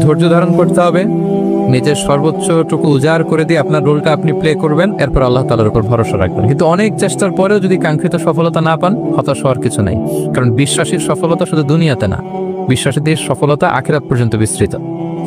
ধৈর্য ধারণ করতে হবে, নিজের সর্বোচ্চটুকু উজাড় করে দিয়ে আপনার রোলটা আপনি প্লে করবেন, এরপর আল্লাহ তাআলার উপর ভরসা রাখবেন। কিন্তু অনেক চেষ্টার পরেও যদি কাঙ্ক্ষিত সফলতা না পান, হতাশ হওয়ার কিছু নাই। কারণ বিশ্বাসীর সফলতা শুধু দুনিয়াতে না, বিশ্বাসীদের সফলতা আখিরাত পর্যন্ত বিস্তৃত।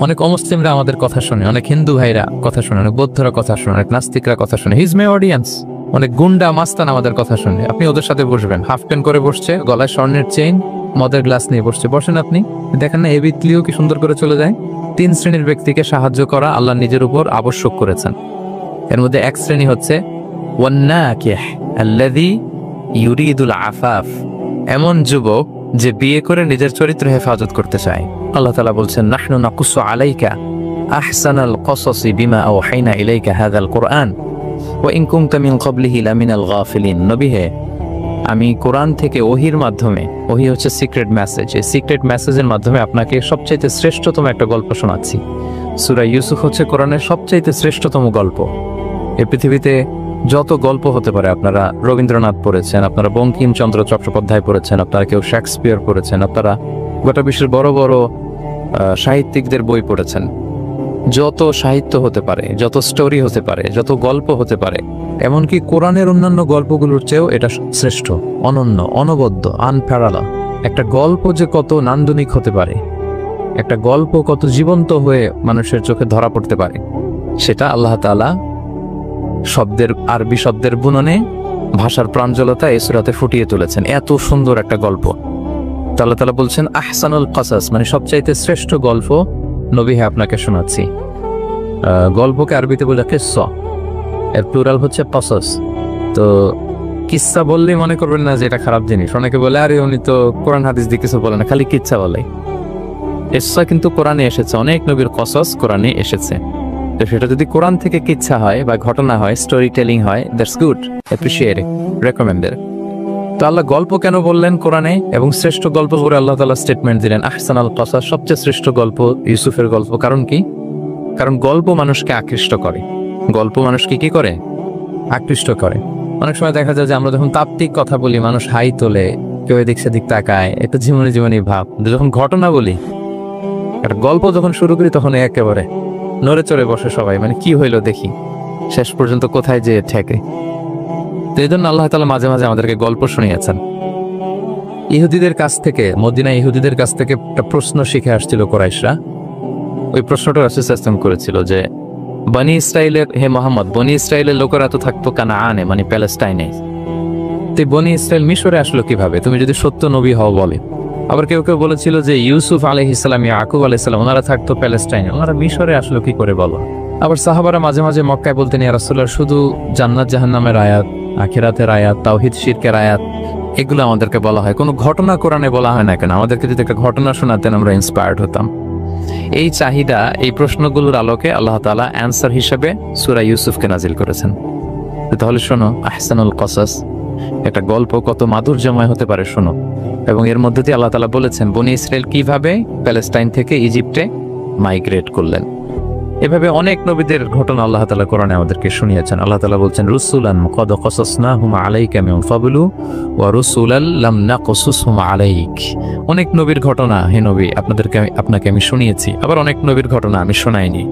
অনেক অমুসলিমরা আমাদের কথা শুনে, অনেক হিন্দু ভাইরা কথা শুনে, অনেক বৌদ্ধরা কথা শুনে, অনেক নাস্তিকরা কথা শুনে। হিজ মাই অডিয়েন্স। অনেক গুন্ডা মাস্তান আমাদের কথা শুনে। আপনি ওদের সাথে বসবেন, হাফ প্যান্ট করে বসছে, গলায় স্বর্ণের চেইন, মদের গ্লাস নিয়ে বসছে, বসেন আপনি, দেখেন না এবিতলিও কি সুন্দর করে চলে যায়। 3 শ্রেণীর ব্যক্তিকে সাহায্য করা আল্লাহ নিজের উপর আবশ্যক করেছেন। এর মধ্যে এক শ্রেণী হচ্ছে ওয়ান্নাকিহ আল্লাযী ইউরিদুল আফাফ, এমন যুবক যে বিয়ে করে নিজের চরিত্র হেফাজত করতে চায়। আল্লাহ তাআলা বলছেন নাহনু নাকুসু আলাইকা আহসানাল কসসি বিমা আওহাইনা ইলাইকা হাযাল কুরআন ওয়া ইন কুনতা মিন ক্বাবলিহি লামিনাল গাফিলিন। নবী হে, আমি কোরআন থেকে ওহির মাধ্যমে, ওহি হচ্ছে সিক্রেট মেসেজ, এই সিক্রেট মেসেজের মাধ্যমে আপনাকে সবচাইতে শ্রেষ্ঠতম একটা গল্প শোনাচ্ছি। সূরা ইউসুফ হচ্ছে কোরআনের সবচাইতে শ্রেষ্ঠতম গল্প। এই পৃথিবীতে যত গল্প হতে পারে, আপনারা রবীন্দ্রনাথ পড়েছেন, আপনারা বঙ্কিমচন্দ্র চট্টোপাধ্যায় পড়েছেন, আপনারা কেউ শেক্সপিয়ার পড়েছেন, আপনারা গোটা বিশ্বের বড় বড় সাহিত্যিকদের বই পড়েছেন। যত সাহিত্য হতে পারে, যত স্টোরি হতে পারে, যত গল্প হতে পারে, এমনকি কোরআনের অন্যান্য গল্পগুলোর চেয়েও এটা শ্রেষ্ঠ, অনন্য, অনবদ্য, আনপ্যারালা। একটা গল্প যে কত নান্দনিক হতে পারে, একটা গল্প কত জীবন্ত হয়ে মানুষের চোখে ধরা পড়তে পারে, সেটা আল্লাহ তাআলা শব্দের, আরবি শব্দের বুননে, ভাষার প্রাঞ্জলতা এই সূরাতে ফুটিয়ে তুলেছেন। এত সুন্দর একটা গল্প। আল্লাহ তাআলা বলছেন আহসানুল কসাস, মানে সবচাইতে শ্রেষ্ঠ গল্প নবী হে আপনাকে শোনাচ্ছি। গল্পকে আরবিতে বলে কিসসা, এর প্লুরাল হচ্ছে কসাস। তো কিসসা বললেই মনে করবেন না যে এটা খারাপ জিনিস। অনেকে বলে আরে উনি তো কোরআন হাদিস দিয়ে কিছু বলে না, খালি কিচ্ছা বলে। কিসসা কিন্তু কোরআনে এসেছে, অনেক নবীর কসাস কোরআনে এসেছে। তো সেটা যদি কোরআন থেকে কিচ্ছা হয় বা ঘটনা হয়, স্টোরি টেলিং হয়, দ্যাটস গুড, অ্যাপ্রিশিয়েটেড, রেকমেন্ডেড। তো আল্লাহ গল্প কেন বললেন কোরআনে, এবং শ্রেষ্ঠ গল্প করে আল্লাহ তাআলা স্টেটমেন্ট দিলেন আহসানাল কসাস, সবচেয়ে শ্রেষ্ঠ গল্প ইউসুফের গল্প। কারণ কি? কারণ গল্প মানুষকে আকৃষ্ট করে। গল্প মানুষকে কি করে? আকৃষ্ট করে। অনেক সময় দেখা যায় যে আমরা যখন তাত্ত্বিক কথা বলি, মানুষ হাই তোলে, কেউ এদিক সেদিক তাকায়, একটা জীবনী জীবনী ভাব। যখন ঘটনা বলি, একটা গল্প যখন শুরু করি, তখন একেবারে নড়ে চড়ে বসে সবাই, মানে কি হইলো দেখি, শেষ পর্যন্ত কোথায় যেয়ে ঠেকে। তো এই জন্য আল্লাহ তাআলা মাঝে মাঝে আমাদেরকে গল্প শুনিয়েছেন। ইহুদিদের কাছ থেকে, মদিনা ইহুদিদের কাছ থেকে একটা প্রশ্ন শিখে আসছিল কুরাইশরা। ওই প্রশ্নটা রাসূল সাল্লাল্লাহু আলাইহি ওয়াসাল্লাম করেছিল যে বনি ইসরাইলের, হে মুহাম্মদ, বনি ইসরাইলের লোকেরা তো থাকতো কানাআনে, মানে প্যালেস্টাইনে। তো বনি ইসরাইল মিশরে আসলো কিভাবে, তুমি যদি সত্য নবী হও বলে। আবার কেউ কেউ বলেছিল যে ইউসুফ আলাইহিস সালাম, ইয়াকুব আলাইহিস সালাম, ওনারা থাকতো প্যালেস্টাইনে, ওনারা মিশরে আসলো কি করে বলো। আবার সাহাবারা মাঝে মাঝে মক্কায় বলতেন ইয়া রাসূলুল্লাহ, শুধু জান্নাত জাহান্নামের আয়াত, আখিরাতের আয়াত, তাওহীদ শিরকের আয়াত, এগুলো আমাদেরকে বলা হয়, কোনো ঘটনা কোরআনে বলা হয় না কেন? আমাদেরকে যদি একটা ঘটনা শোনাতেন আমরা ইন্সপায়ার্ড হতাম। এই চাহিদা, এই প্রশ্নগুলোর আলোকে আল্লাহ তাআলা অ্যানসার হিসেবে সূরা ইউসুফকে নাজিল করেছেন। তাহলে শোনো, আহসানুল কসাস, একটা গল্প কত মাধুর্যময় হতে পারে শোনো। এবং এর মধ্যে দিয়ে আল্লাহ তাআলা বলেছেন বনি ইসরাইল কিভাবে প্যালেস্টাইন থেকে ইজিপ্টে মাইগ্রেট করলেন। এভাবে অনেক নবীদের ঘটনা আল্লাহ তাআলা কোরআনে আমাদেরকে শুনিয়েছেন। আল্লাহ তাআলা বলছেন রুসুলান কদ কসাসনাহুম আলাইকা মিন ক্বাবলু ওয়া রুসুলাল লাম নাকসুসহুম আলাইক। অনেক নবীর ঘটনা হে নবী আপনাকে আমি শুনিয়েছি, আবার অনেক নবীর ঘটনা আমি শোনাইনি।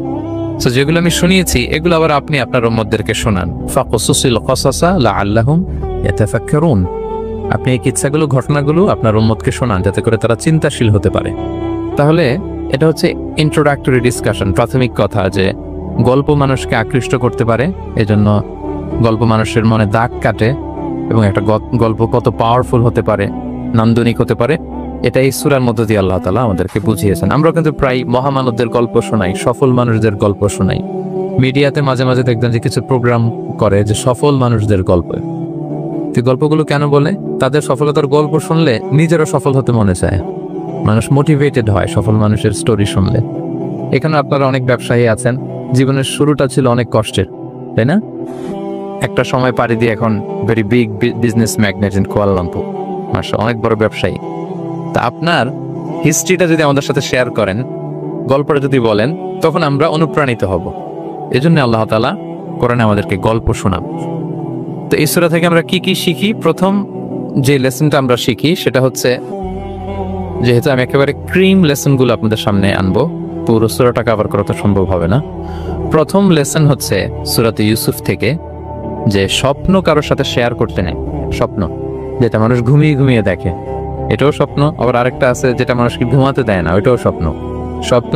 সো যেগুলো আমি শুনিয়েছি এগুলো আবার আপনি আপনার উম্মতদেরকে শোনান। ফাকসুসিল কসাসা লাআল্লাহুম ইয়াতাফাক্কারুন। আপনি এই কিচ্ছাগুলো, ঘটনাগুলো আপনার উম্মতকে শোনান, যাতে করে তারা চিন্তাশীল হতে পারে। তাহলে এটা হচ্ছে ইন্ট্রোডাক্টরি ডিসকাশন, প্রাথমিক কথা, যে গল্প মানুষকে আকৃষ্ট করতে পারে, এজন্য গল্প মানুষের মনে দাগ কাটে, এবং একটা গল্প কত পাওয়ারফুল হতে পারে, নান্দনিক হতে পারে, এটা এই সূরার মধ্য দিয়ে আল্লাহ তাআলা আমাদেরকে বুঝিয়েছেন। আমরা কিন্তু প্রায় মহামানবদের গল্প শোনাই, সফল মানুষদের গল্প শোনাই। মিডিয়াতে মাঝে মাঝে দেখবেন যে কিছু প্রোগ্রাম করে যে সফল মানুষদের গল্প। এই গল্পগুলো কেন বলে? তাদের সফলতার গল্প শুনলে নিজেরও সফল হতে মনে চায়, মানুষ মোটিভেটেড হয় সফল মানুষের স্টোরি শুনলে। এখানে আপনারা অনেক ব্যবসায়ী আছেন, জীবনের শুরুটা ছিল অনেক কষ্টের, তাই না? একটা সময় পাড়ি দিয়ে এখন very big business magnate in Kuala Lumpur, মাশাআল্লাহ, অনেক বড় ব্যবসায়ী। তা আপনার হিস্ট্রিটা যদি আমাদের সাথে শেয়ার করেন, গল্পটা যদি বলেন, তখন আমরা অনুপ্রাণিত হব। এজন্য আল্লাহ তাআলা কোরআনে আমাদেরকে গল্প শোনান। তো এই সূরা থেকে আমরা কি কি শিখি? প্রথম যে লেসনটা আমরা শিখি সেটা হচ্ছে, যেহেতু আমি একেবারে ক্রিম লেসনগুলো আপনাদের সামনে আনবো, পুরো সূরাটা কভার করা তো সম্ভব হবে না। প্রথম লেসন হচ্ছে সূরাতে ইউসুফ থেকে যে স্বপ্ন কারোর সাথে শেয়ার করতে নেই। স্বপ্ন যেটা মানুষ ঘুমিয়ে ঘুমিয়ে দেখে, এটাও স্বপ্ন। আবার আরেকটা আছে যেটা মানুষকে ঘুমাতে দেয় না, ওইটাও স্বপ্ন। স্বপ্ন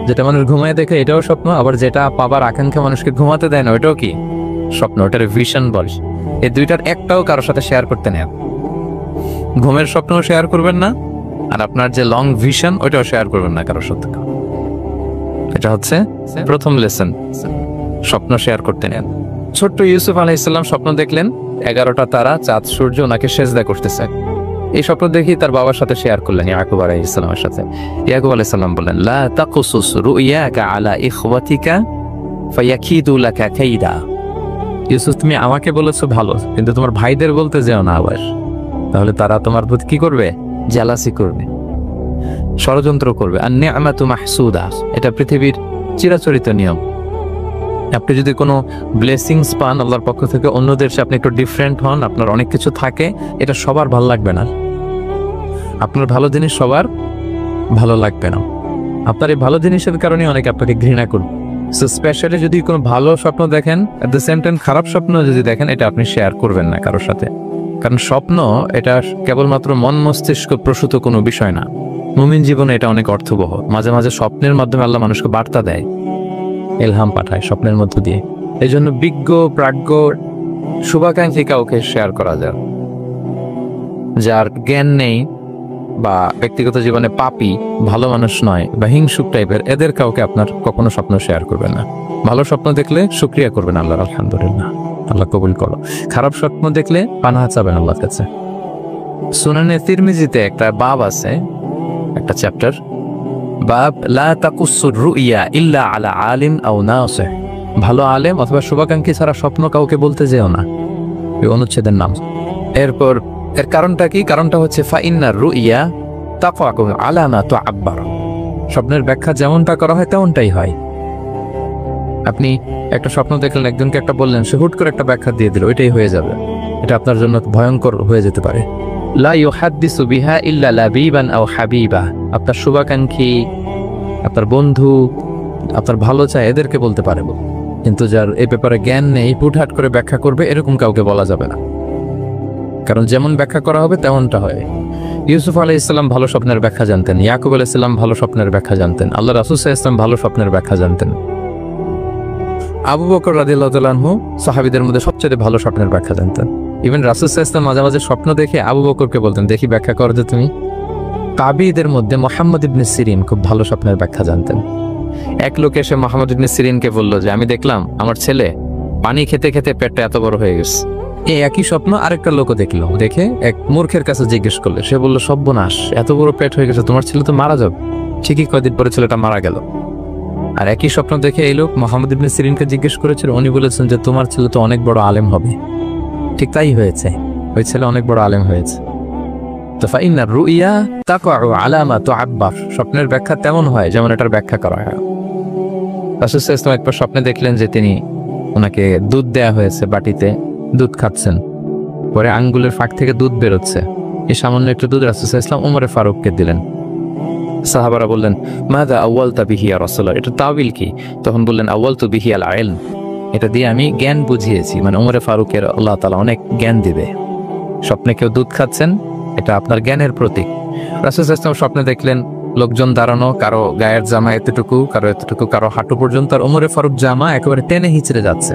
যেটা মানুষ ঘুমিয়ে দেখে, এটাও স্বপ্ন। আবার যেটা পাবার আকাঙ্ক্ষা মানুষকে ঘুমাতে দেয় না, ওইটাও কি স্বপ্ন। ওটার ভিশন বলে। এই দুইটার একটাও কারোর সাথে শেয়ার করতে নেই। ঘুমের স্বপ্নও শেয়ার করবেন না, আর আপনার যে লং ভিশন ওইটাও শেয়ার করবেন না কারোর সাথে। এটা হচ্ছে প্রথম লেসন, স্বপ্ন শেয়ার করতে নেন। ছোট্ট ইউসুফ আলাইহিস সালাম স্বপ্ন দেখলেন 11টা তারা, চাঁদ, সূর্য ওনাকে সেজদা করতেছে। এই স্বপ্ন দেখি তার বাবার সাথে শেয়ার করলেন, ইয়াকুব আলাইহিস সালামের সাথে। ইয়াকুব আলাইহিস সালাম বললেন, লা তাকুসুস রুইয়াকা আলা ইখওয়াতিকা ফায়াকিদু লাকা কাইদা। ইউসুফ, তুমি আমাকে বলেছো ভালো, কিন্তু তোমার ভাইদের বলতে যেও না আবার, তাহলে তারা তোমার প্রতি কি করবে? জেলাসি করবে, ষড়যন্ত্র করবে। আর নি'মাতু মাহসুদা, এটা পৃথিবীর চিরাচরিত নিয়ম। আপনি যদি কোনো ব্লেসিংস পান আল্লাহর পক্ষ থেকে, অন্যদের সাথে আপনি একটু ডিফারেন্ট হন, আপনার অনেক কিছু থাকে, এটা সবার ভালো লাগবে না। আপনার ভালো জিনিস সবার ভালো লাগবে না। আপনার এই ভালো জিনিসের কারণে অনেকে আপনাকে ঘৃণা করবে। সো স্পেশালি যদি কোনো ভালো স্বপ্ন দেখেন, এট দ্য সেম টাইম খারাপ স্বপ্ন যদি দেখেন, এটা আপনি শেয়ার করবেন না কারোর সাথে। কারণ স্বপ্ন এটা কেবলমাত্র মন মস্তিষ্ক প্রসূত কোনো বিষয় না। মুমিন জীবনে এটা অনেক অর্থবহ। মাঝে মাঝে স্বপ্নের মাধ্যমে আল্লাহ মানুষকে বার্তা দেয়, ইলহাম পাঠায় স্বপ্নের মধ্য দিয়ে। এই জন্য বিজ্ঞ, প্রাজ্ঞ, শুভাকাঙ্ক্ষী কাউকে শেয়ার করা যায়। যার জ্ঞান নেই বা ব্যক্তিগত জীবনে পাপী, ভালো মানুষ নয় বা হিংসুক টাইপের, এদের কাউকে আপনার কখনো স্বপ্ন শেয়ার করবেন না। ভালো স্বপ্ন দেখলে শুকরিয়া করবেন আল্লাহর, আলহামদুলিল্লাহ, আল্লাহ কবুল করো। খারাপ স্বপ্ন দেখলে পানাহা চাবেন আল্লাহর কাছে। সুনানে তিরমিজিতে একটা বাব আছে, একটা চ্যাপ্টার, বাব লা তাকুসুর রুইয়া ইল্লা আলা আলিম আও নাসিহ। ভালো আলেম অথবা শুভাকাঙ্ক্ষী ছাড়া স্বপ্ন কাউকে বলতে যেও না, এই অনুচ্ছেদের নাম। এরপর এর কারণটা কি? কারণটা হচ্ছে ফাইন্নার রুইয়া তাকাউ আলা মা তুআব্বার। স্বপ্নের ব্যাখ্যা যেমনটা করা হয় তেমনটাই হয়। আপনি একটা স্বপ্ন দেখলেন, একজনকে একটা বললেন, সে হুট করে একটা ব্যাখ্যা দিয়ে দিল, এটাই হয়ে যাবে। এটা আপনার জন্য ভয়ঙ্কর হয়ে যেতে পারে। লা ইউহাদ্দিসু বিহা ইল্লা লাবিবান আও হাবিবা। আপনার শুভাকাঙ্ক্ষী, আপনার বন্ধু, আপনার ভালো চায়, এদেরকে বলতে পারে, কিন্তু যার এই ব্যাপারে জ্ঞান নেই, হুটহাট করে ব্যাখ্যা করবে, এরকম কাউকে বলা যাবে না। কারণ যেমন ব্যাখ্যা করা হবে তেমনটা হয়। ইউসুফ আলাইহিস সালাম ভালো স্বপ্নের ব্যাখ্যা জানতেন, ইয়াকুব আলাইহিস সালাম ভালো স্বপ্নের ব্যাখ্যা জানতেন, আল্লাহ রাসূল সাল্লাল্লাহু আলাইহি ওয়াসাল্লাম ভালো স্বপ্নের ব্যাখ্যা জানতেন। আবু বকর রাদিয়াল্লাহু তাআলা আনহু সাহাবীদের মধ্যে সবচেয়ে ভালো স্বপ্নের ব্যাখ্যা জানতেন। ইভেন রাসূল সাল্লাল্লাহু আলাইহি ওয়াসাল্লাম মাঝে মাঝে স্বপ্ন দেখে আবু বকরকে বলতেন, দেখি ব্যাখ্যা করো যে তুমি। তাবিঈদের মধ্যে মুহাম্মদ ইবনে সিরিন খুব ভালো স্বপ্নের ব্যাখ্যা জানতেন। এক লোক এসে মুহাম্মদ ইবনে সিরিনকে বলল যে, আমি দেখলাম আমার ছেলে পানি খেতে খেতে পেটটা এত বড় হয়ে গেছে। এই একই স্বপ্ন আরেকটা লোকও দেখলো, দেখে এক মূর্খের কাছে জিজ্ঞেস করলে, সে বলল, সর্বনাশ, এত বড় পেট হয়ে গেছে, তোমার ছেলে তো মারা যাবে। ঠিকই কয়েকদিন পরে ছেলেটা মারা গেল। আর একই স্বপ্ন দেখে এই লোক মুহাম্মদ ইবনে সিরিনকে জিজ্ঞেস করেছিল, উনি বলেছেন যে তোমার ছেলে তো অনেক বড় আলেম হবে। ঠিক তাই হয়েছে, ওই ছেলে অনেক বড় আলেম হয়েছে। তো ফাইন্নার রুইয়া তাকাউ আলা মা তুআব্বার। স্বপ্নের ব্যাখ্যা তেমন হয় যেমন এটার ব্যাখ্যা করা হয়। রাসূল সাল্লাল্লাহু আলাইহি ওয়াসাল্লাম একবার স্বপ্নে দেখলেন যে তিনি, ওনাকে দুধ দেয়া হয়েছে, বাটিতে দুধ খাচ্ছেন, পরে আঙ্গুলের ফাঁক থেকে দুধ বেরোচ্ছে। এই সামান্য একটু দুধ রাসূল সাল্লাল্লাহু আলাইহি ওয়াসাল্লাম ওমরে ফারুককে দিলেন। সাহাবারা বললেন, মাযা আউয়ালতা বিহি ইয়া রাসূলুল্লাহ, এটা তাওয়িল কি? তখন বললেন, আউয়ালতু বিহি আল ইলম, এটা দিয়ে আমি জ্ঞান বুঝিয়েছি। মানে ওমরে ফারুকের আল্লাহ তাআলা অনেক জ্ঞান দিবে। স্বপ্নে কেউ দুধ খাচ্ছেন, এটা আপনার জ্ঞানের প্রতীক। রাসূল সাল্লাল্লাহু আলাইহি ওয়াসাল্লাম স্বপ্নে দেখলেন লোকজন দাঁড়ানো, কারো গায়ের জামা এতটুকু, কারো এতটুকু, কারো হাঁটু পর্যন্ত, আর ওমরে ফারুক জামা একেবারে টেনে হিচড়ে যাচ্ছে।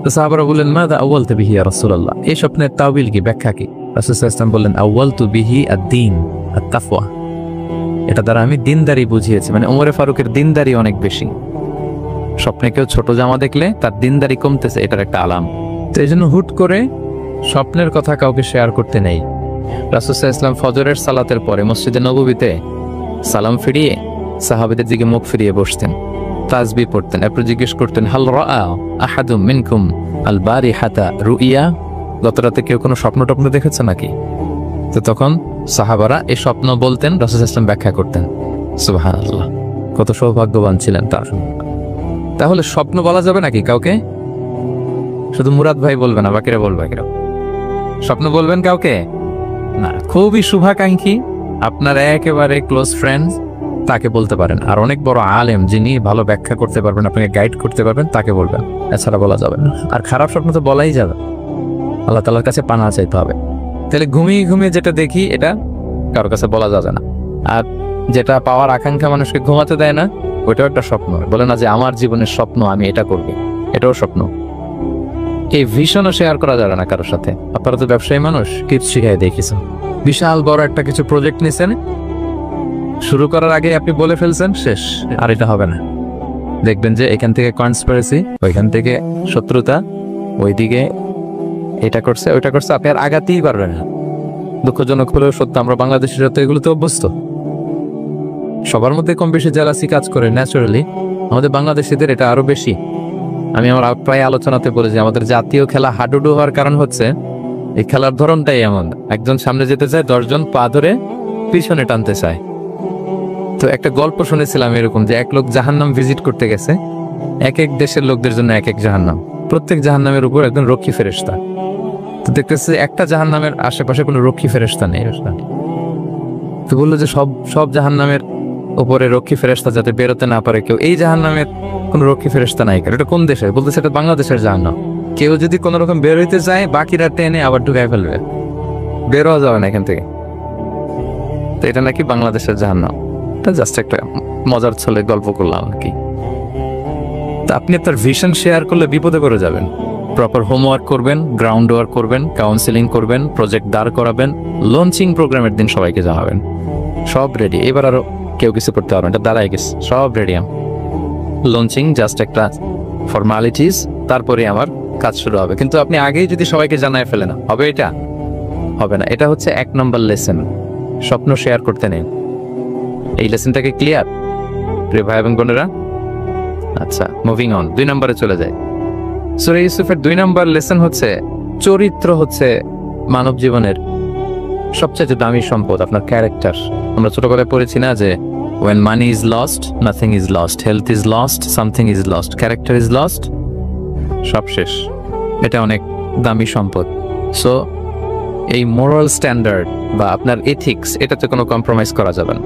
তো সাহাবারা বললেন, মাযা আউয়ালতা বিহি ইয়া রাসূলুল্লাহ, এই স্বপ্নের তাওয়িল কি, ব্যাখ্যা কি? রাসূল সাল্লাল্লাহু আলাইহি ওয়াসাল্লাম বললেন, আউয়ালতু বিহি আদ-দীন আত-তাকওয়া, এটা দ্বারা আমি দিনদারি বুঝিয়েছি। মানে ওমরে ফারুকের দিনদারি অনেক বেশি। স্বপ্নে কেউ ছোট জামা দেখলে তার দিনদারি কমতেছে, এটার একটা আলাম। তো এই জন্য হুট করে স্বপ্নের কথা কাউকে শেয়ার করতে নেই। রাসূল সাল্লাল্লাহু আলাইহি ওয়াসাল্লাম ফজরের সালাতের পরে মসজিদে নববীতে সালাম ফিরিয়ে সাহাবীদের দিকে মুখ ফিরিয়ে বসতেন, তাসবিহ পড়তেন, এরপর জিজ্ঞেস করতেন, হাল রাআ আহাদুম মিনকুম আল বারিহাতা রুইয়া, গত রাতে কেউ কোনো স্বপ্ন টপ্ন দেখেছে নাকি? তো তখন সাহাবারা এই স্বপ্ন বলতেন, রাসূল সাল্লাল্লাহু আলাইহি ওয়াসাল্লাম ব্যাখ্যা করতেন। সুবহানাল্লাহ, কত সৌভাগ্যবান ছিলেন তারা। তাহলে স্বপ্ন বলা যাবে নাকি কাউকে? শুধু মুরাদ ভাই বলবে না, বাকিরা বলবে? স্বপ্ন বলবেন কাউকে না। খুবই শুভাকাঙ্ক্ষী, আপনার একেবারে ক্লোজ ফ্রেন্ডস, তাকে বলতে পারেন। আর অনেক বড় আলেম যিনি ভালো ব্যাখ্যা করতে পারবেন, আপনাকে গাইড করতে পারবেন, তাকে বলবেন, এছাড়া বলা যাবে না। আর খারাপ স্বপ্ন তো বলাই যাবে, আল্লাহ তাআলার কাছে পানা চাইতে হবে। তাহলে ঘুমিয়ে ঘুমিয়ে যেটা দেখি এটা কারোর কাছে বলা যাবে না। আর যেটা পাওয়ার আকাঙ্ক্ষা মানুষকে ঘুমাতে দেয় না, ওইটাও একটা স্বপ্ন। বলে না যে আমার জীবনের স্বপ্ন আমি এটা করব, এটাও স্বপ্ন। এই ভিশনও শেয়ার করা যাবে না কারোর সাথে। আপনারা তো ব্যবসায়ী মানুষ, টিপস শিখাই দেখিস। বিশাল বড় একটা কিছু প্রজেক্ট নিছেন, শুরু করার আগে আপনি বলে ফেলছেন শেষ, আর এটা হবে না। দেখবেন যে এখান থেকে কনস্পিরেসি, ওইখান থেকে শত্রুতা, ওইদিকে এটা করছে ওইটা করছে, আপনি আর আগাতেই পারবেন না। দুঃখজনক হলেও সত্য, আমরা বাংলাদেশের তো এগুলোতে অভ্যস্ত। সবার মধ্যে কম বেশি জেলাসি কাজ করে ন্যাচারালি, আমাদের বাংলাদেশিদের এটা আরো বেশি। আমি আমার প্রায় আলোচনাতে বলেছি, আমাদের জাতীয় খেলা হাডুডু হওয়ার কারণ হচ্ছে এই খেলার ধরনটাই এমন, একজন সামনে যেতে চায়, 10 জন পা ধরে পিছনে টানতে চায়। তো একটা গল্প শুনেছিলাম এরকম, যে এক লোক জাহান্নাম ভিজিট করতে গেছে, এক এক দেশের লোকদের জন্য এক এক জাহান্নাম, প্রত্যেক জাহান্নামের উপর একজন রক্ষী ফেরেশতা। তো দেখতেছে একটা জাহান্নামের আশেপাশে কোনো রক্ষী ফেরেশতা নেই। তো বললো যে সব জাহান্নামের উপরে রক্ষী ফেরেশতা যাতে বেরোতে না পারে কেউ, এই জাহান্নামের কোন রক্ষী ফেরেশতা নাই। এটা কোন দেশে? বলতেছে এটা বাংলাদেশের জাহান্নাম। কেউ যদি কোন রকম বেরোইতে যায়, বাকিরা টেনে আবার ঢুকাই ফেলবে, বেরোয়া যাবে না এখান থেকে। তো এটা নাকি বাংলাদেশের জাহান্নাম। এটা জাস্ট একটা মজার ছলে গল্প করলাম আর কি। তা আপনি আপনার ভিশন শেয়ার করলে বিপদে পড়ে যাবেন। প্রপার হোমওয়ার্ক করবেন, গ্রাউন্ড ওয়ার্ক করবেন, কাউন্সিলিং করবেন, প্রজেক্ট দাঁড় করাবেন, লঞ্চিং প্রোগ্রামের দিন সবাইকে জানাবেন, সব রেডি। এবার আরো কেউ কিছু করতে পারবেন, এটা দাঁড়ায় গেছে, সব রেডি। লঞ্চিং জাস্ট একটা ফর্মালিটিস, তারপরে আমার কাজ শুরু হবে। কিন্তু আপনি আগেই যদি সবাইকে জানায় ফেলেন, হবে? এটা হবে না। এটা হচ্ছে 1 নম্বর লেসন, স্বপ্ন শেয়ার করতে নেই। এই লেসনটাকে ক্লিয়ার প্রিয় ভাই এবং বোনেরা? আচ্ছা, মুভিং অন, 2 নম্বরে চলে যায়। সূরা ইউসুফের 2 নম্বর লেসন হচ্ছে চরিত্র হচ্ছে মানব জীবনের সবচেয়ে দামি সম্পদ, আপনার ক্যারেক্টার। আমরা ছোটবেলায় পড়েছি না যে when money is lost, nothing is lost, health is lost, something is lost, character is lost, সব শেষ। এটা অনেক দামি সম্পদ। সো এই মোরাল স্ট্যান্ডার্ড বা আপনার এথিক্স, এটাতে কোনো কম্প্রোমাইজ করা যাবে না।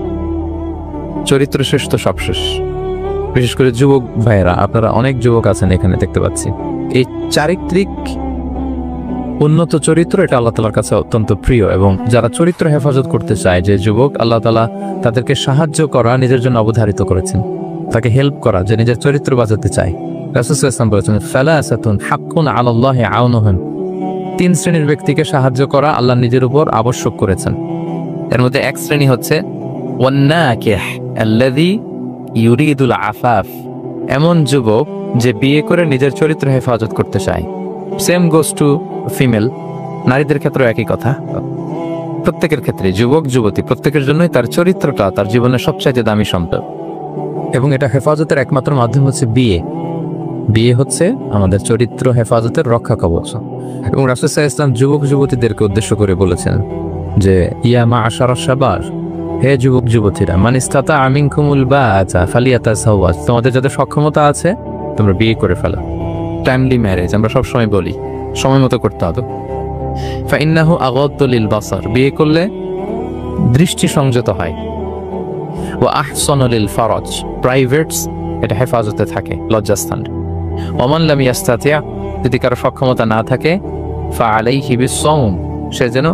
চরিত্র শেষ তো সব শেষ। বিশেষ করে যুবক ভাইয়েরা, আপনারা অনেক যুবক আছেন এখানে দেখতে পাচ্ছি। এই চারিত্রিক উন্নত চরিত্র, এটা আল্লাহ তাআলার কাছে অত্যন্ত প্রিয়। এবং যারা চরিত্র হেফাজত করতে চায়, যে যুবক, আল্লাহ তাআলা তাদেরকে সাহায্য করা নিজের জন্য অবধারিত করেছেন, তাকে হেল্প করা, যে নিজের চরিত্র বাঁচাতে চায়। রাসূল সাল্লাল্লাহু আলাইহি ওয়াসাল্লাম বলেছেন, সালাসাতুন হাক্কুন আলাল্লাহি আউনুহুম, 3 শ্রেণীর ব্যক্তিকে সাহায্য করা আল্লাহ নিজের উপর আবশ্যক করেছেন। এর মধ্যে এক শ্রেণী হচ্ছে ওয়ান্নাকিহ আল্লাযী ইউরিদুল আফাফ, এমন যুবক যে বিয়ে করে নিজের চরিত্র হেফাজত করতে চায়। সেম গোস টু ফিমেল, নারীদের ক্ষেত্রেও একই কথা। প্রত্যেকের ক্ষেত্রে, যুবক যুবতী প্রত্যেকের জন্যই তার চরিত্রটা তার জীবনের সবচাইতে দামি সম্পদ। এবং এটা হেফাজতের একমাত্র মাধ্যম হচ্ছে বিয়ে। বিয়ে হচ্ছে আমাদের চরিত্র হেফাজতের রক্ষা কবচ। এবং রাসূল সাল্লাল্লাহু আলাইহি ওয়াসাল্লাম যুবক যুবতীদেরকে উদ্দেশ্য করে বলেছেন যে ইয়া মা'আশারাশ শাবাব, হে যুবক যুবতীরা, মান ইসতাতা মিনকুমুল বাআতা ফালিয়াতাযাওয়াজ, তোমাদের যাদের সক্ষমতা আছে তোমরা বিয়ে করে ফেলো। টাইমলি ম্যারেজ আমরা সব সময় বলি, সময় মতো করতে হবে। ফাইন্নাহু আগাদ্দু লিল বাসার, বিয়ে করলে দৃষ্টি সংযত হয়। ওয়া আহসানু লিল ফারাজ, প্রাইভেটস এটা হেফাজতে থাকে, লজ্জাস্থান। ওমান লাম ইয়াস্তাতিয়া, যদি কারো সক্ষমতা না থাকে, ফাআলাইহি বিসসাওম, সে যেন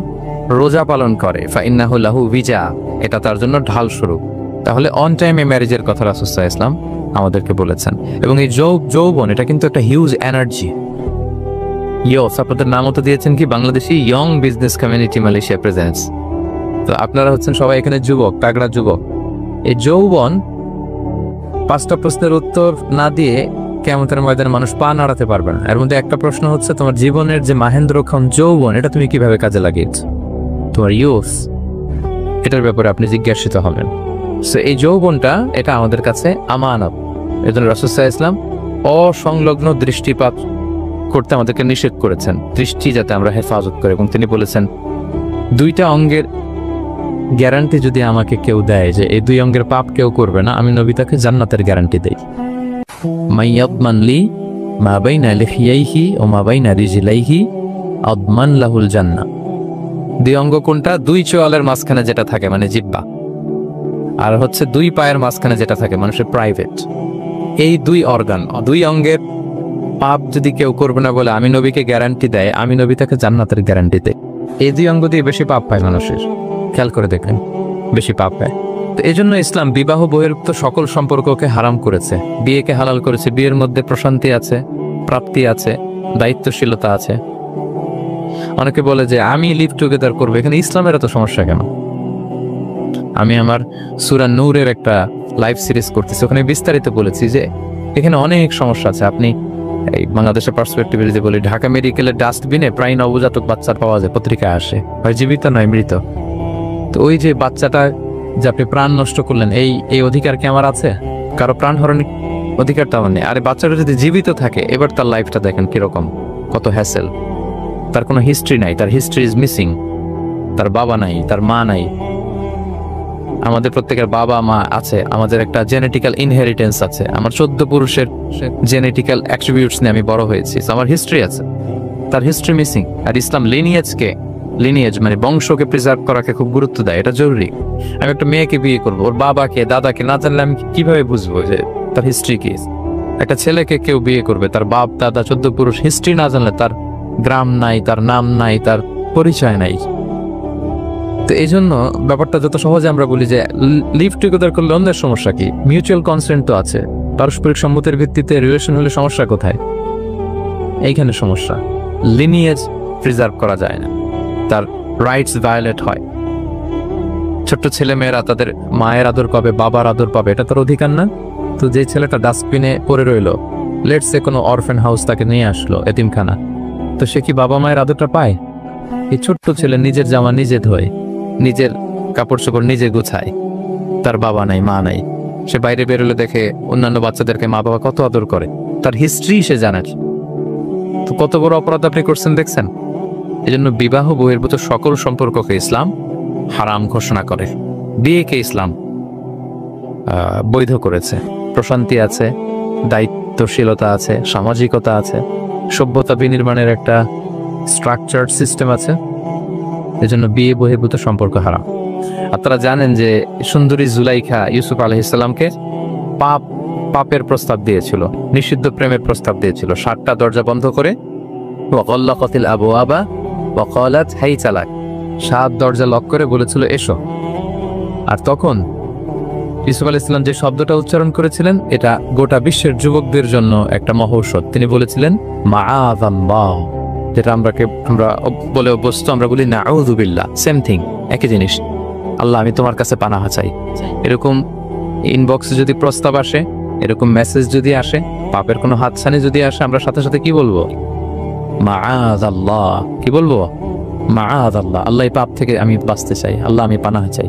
রোজা পালন করে। ফাইন্নাহু লাহু বিজা, এটা তার জন্য ঢাল স্বরূপ। তাহলে অন টাইমে ম্যারেজের কথা রাসূল সাল্লাল্লাহু আলাইহি ওয়াসাল্লাম আমাদেরকে বলেছেন। এবং এই যৌবন এটা কিন্তু একটা হিউজ এনার্জি। ইয়স, আপনাদের নাম তো দিয়েছেন কি Bangladeshi young business community Malaysia presents. তো আপনারা হচ্ছেন সবাই এখানে যুবক, তাগড়া যুবক। এই যৌবন 5টা প্রশ্নের উত্তর না দিয়ে কিয়ামতের ময়দানে মানুষ পা নাড়াতে পারবে না। এর মধ্যে একটা প্রশ্ন হচ্ছে, তোমার জীবনের যে মাহেন্দ্রক্ষণ যৌবন, এটা তুমি কিভাবে কাজে লাগিয়েছো? তোমার ইয়স, এটার ব্যাপারে আপনি জিজ্ঞাসিত হবেন। সো এই যৌবনটা এটা আমাদের কাছে আমানত। এই জন্য রাসূল সাল্লাল্লাহু আলাইহি ওয়াসাল্লাম অসংলগ্ন দৃষ্টিপাত করতে আমাদেরকে নিষেধ করেছেন, দৃষ্টি যাতে আমরা হেফাজত করি। এবং তিনি বলেছেন, 2টা অঙ্গের গ্যারান্টি যদি আমাকে কেউ দেয় যে এই 2 অঙ্গের পাপ কেউ করবে না, আমি নবী তাকে জান্নাতের গ্যারান্টি দেই। মাইয়াদমান লি মা বাইনা লিহিয়াইহি ওয়া মা বাইনা রিজলাইহি আদমান লাহুল জান্নাহ। 2 অঙ্গ কোনটা? 2 চোয়ালের মাঝখানে যেটা থাকে, মানে জিহ্বা। আর হচ্ছে দুই পায়ের মাঝখানে যেটা থাকে মানুষের প্রাইভেট, এই দুই অর্গান, দুই অঙ্গের পাপ যদি কেউ করবে না বলে আমি নবীকে গ্যারান্টি দেয়, আমি নবী তাকে জান্নাতের গ্যারান্টি দেয়। এই দুই অঙ্গ দিয়ে বেশি পাপ পায় মানুষের, খেয়াল করে দেখেন, বেশি পাপ পায়। তো এই জন্য ইসলাম বিবাহ বহির্ভূত সকল সম্পর্ককে হারাম করেছে, বিয়েকে হালাল করেছে। বিয়ের মধ্যে প্রশান্তি আছে, প্রাপ্তি আছে, দায়িত্বশীলতা আছে। অনেকে বলে যে আমি লিভ টুগেদার করবো, এখানে ইসলামের এত সমস্যা কেন? আমি আমার সূরা নূরের একটা লাইভ সিরিজ করতেছি, ওখানে বিস্তারিত বলেছি যে এখানে অনেক সমস্যা আছে। আপনি এই বাংলাদেশের পার্সপেক্টিভে যদি বলি, ঢাকা মেডিকেলের ডাস্টবিনে প্রায় নবজাতক বাচ্চা পাওয়া যায়, পত্রিকায় আসে, হয় জীবিত নয় মৃত। তো ওই যে বাচ্চাটা যে আপনি প্রাণ নষ্ট করলেন, এই অধিকার কি আমার আছে? কারো প্রাণ হরণের অধিকার তো আমার নেই। আরে বাচ্চাটা যদি জীবিত থাকে, এবার তার লাইফটা দেখেন কিরকম, কত হ্যাসেল। তার কোনো হিস্ট্রি নাই, তার হিস্ট্রি ইজ মিসিং। তার বাবা নাই, তার মা নাই। আমাদের প্রত্যেকের বাবা মা আছে, আমাদের একটা জেনেটিক্যাল ইনহেরিটেন্স আছে। আমার 14 পুরুষের জেনেটিক্যাল অ্যাট্রিবিউটস নিয়ে আমি বড় হয়েছি, আমার হিস্ট্রি আছে, তার হিস্ট্রি মিসিং। আর ইসলাম লিনিয়েজ মানে বংশকে প্রিজার্ভ করাকে খুব গুরুত্ব দেয়, এটা জরুরি। আমি একটা মেয়েকে বিয়ে করবো, ওর বাবাকে দাদাকে না জানলে আমি কিভাবে বুঝবো যে তার হিস্ট্রি কি? একটা ছেলেকে কেউ বিয়ে করবে, তার বাপ দাদা 14 পুরুষ হিস্ট্রি না জানলে, তার গ্রাম নাই, তার নাম নাই, তার পরিচয় নাই। তো এই জন্য ব্যাপারটা যত সহজে আমরা বলি যে লিভ টুগেদার করলে অন্যের সমস্যা কি? মিউচুয়াল কনসেন্ট তো আছে, পারস্পরিক সম্মতির ভিত্তিতে রিলেশন হলে সমস্যা কোথায়? এইখানে সমস্যা। লিনিয়েজ প্রিজার্ভ করা যায় না, তার রাইটস ভায়োলেট হয়। ছোট্ট ছেলে মেয়েরা তাদের মায়ের আদর পাবে, বাবার আদর পাবে, এটা তার অধিকার না? তো যে ছেলেটা ডাস্টবিনে পড়ে রইলো, লেটস সে কোনো অরফেন হাউস তাকে নিয়ে আসলো, এতিমখানা, তো সে কি বাবা মায়ের আদরটা পায়? এই ছোট্ট ছেলে নিজের জামা নিজে ধোয়, নিজের কাপড় চোপড় নিজে গুছায়, তার বাবা নাই মা নাই। সে বাইরে বেরোলে দেখে অন্যান্য বাচ্চাদেরকে মা বাবা কত আদর করে, তার হিস্ট্রি সে জানে। তো কত বড় অপরাধ আপনি করছেন দেখছেন? এই জন্য বিবাহ বহির্ভূত সকল সম্পর্ককে ইসলাম হারাম ঘোষণা করে। বিয়েকে ইসলাম বৈধ করেছে। প্রশান্তি আছে, দায়িত্বশীলতা আছে, সামাজিকতা আছে, সভ্যতা বিনির্মাণের একটা স্ট্রাকচার সিস্টেম আছে। এজন্য বিয়ে বহির্ভূত সম্পর্ক হারাম। আপনারা জানেন যে সুন্দরী জুলাইখা ইউসুফ আলাইহিসসালামকে পাপের প্রস্তাব দিয়েছিল, নিষিদ্ধ প্রেমের প্রস্তাব দিয়েছিল। 7টা দরজা বন্ধ করে, ওয়াগাল্লাকাতিল আবওয়াবা ওয়া ক্বালাত হাইতা লাক, 7 দরজা লক করে বলেছিল এসো। আর তখন ইউসুফ আলাইহিস সালাম যে শব্দটা উচ্চারণ করেছিলেন, এটা গোটা বিশ্বের যুবকদের জন্য একটা মহৌষধ। তিনি বলেছিলেন মাআযাল্লাহ, যেটা আমরা বলে অভ্যস্ত, আমরা বলি নাউযু বিল্লাহ, সেম থিং, একই জিনিস। আল্লাহ আমি তোমার কাছে পানাহ চাই। এরকম ইনবক্সে যদি প্রস্তাব আসে, এরকম মেসেজ যদি আসে, পাপের কোনো হাতছানি যদি আসে, আমরা সাথে সাথে কি বলবো? মাআযাল্লাহ। কি বলবো? মাআযাল্লাহ, আল্লাহ এই পাপ থেকে আমি বাঁচতে চাই, আল্লাহ আমি পানাহ চাই।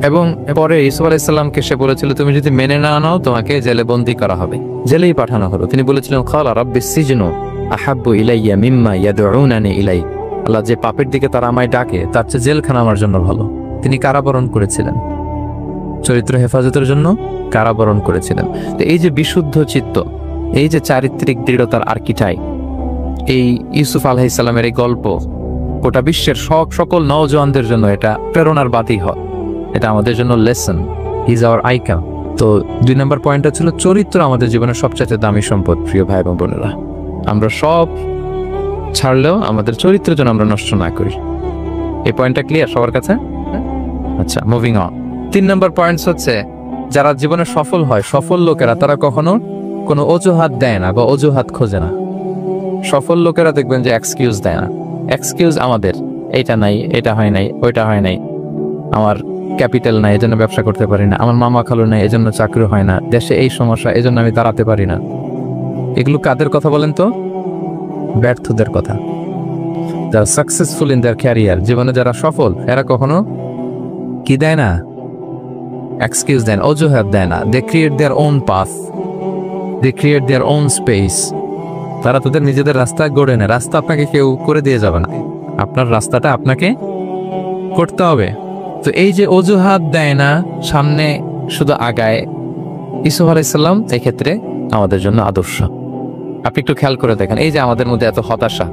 এবং পরে ইউসুফ আলাইহিস সালামকে সে বলেছিল তুমি যদি মেনে না নাও তোমাকে জেলে বন্দী করা হবে, জেলেই পাঠানো হলো। তিনি বলেছিলেন ক্বালা রাব্বিস সিজনু আহাব্বু ইলাইয়া মিম্মা ইয়াদউনানি ইলাই, আল্লাহ যে পাপের দিকে তারা আমায় ডাকে তার চেয়ে জেলখানা আমার জন্য ভালো। তিনি কারাবরণ করেছিলেন, চরিত্র হেফাজতের জন্য কারাবরণ করেছিলেন। তো এই যে বিশুদ্ধ চিত্ত, এই যে চারিত্রিক দৃঢ়তার আর্কিটাইপ, এই ইউসুফ আলাইহিস সালামের এই গল্প গোটা বিশ্বের সকল নওজওয়ানদের জন্য এটা প্রেরণার বাতি হয়। এটা আমাদের জন্য লেসন, ইজ আওয়ার আইকন। তো 2 নম্বর পয়েন্টটা ছিল চরিত্র আমাদের জীবনের সবচেয়ে দামি সম্পদ। প্রিয় ভাই এবং বোনেরা, আমরা সব ছাড়লেও আমাদের চরিত্রের জন্য আমরা নষ্ট না করি। এই পয়েন্টটা ক্লিয়ার সবার কাছে? আচ্ছা, মুভিং অন। 3 নম্বর পয়েন্টস হচ্ছে যারা জীবনে সফল হয়, সফল লোকেরা তারা কখনো কোনো অজুহাত দেয় না বা অজুহাত খোঁজে না। সফল লোকেরা দেখবেন যে এক্সকিউজ দেয় না। এক্সকিউজ আমাদের, এইটা নাই, এটা হয় নাই, ওইটা হয় নাই, আমার ক্যাপিটাল নাই এজন্য ব্যবসা করতে পারি না, আমার মামা খালু নাই এজন্য চাকরি হয় না, দেশে এই সমস্যা এজন্য আমি দাঁড়াতে পারি না। এগুলো কাদের কথা বলেন তো? ব্যর্থদের কথা। যারা সাকসেসফুল ইন দেয়ার ক্যারিয়ার, জীবনে যারা সফল, এরা কখনো কি দেয় না? এক্সকিউজ দেন, অজুহাত দেয় না। They create their own path, they create their own space. তারা তাদের নিজেদের রাস্তা গড়ে নেয়। রাস্তা আপনাকে কেউ করে দিয়ে যাবে না, আপনার রাস্তাটা আপনাকে করতে হবে। তো এই যে অজুহাত দেয় না, সামনে শুধু আগায়, ইউসুফ আলাইহিস সালাম এই ক্ষেত্রে আমাদের জন্য আদর্শ। আপনি একটু খেয়াল করে দেখেন, এই যে আমাদের মধ্যে এত হতাশা,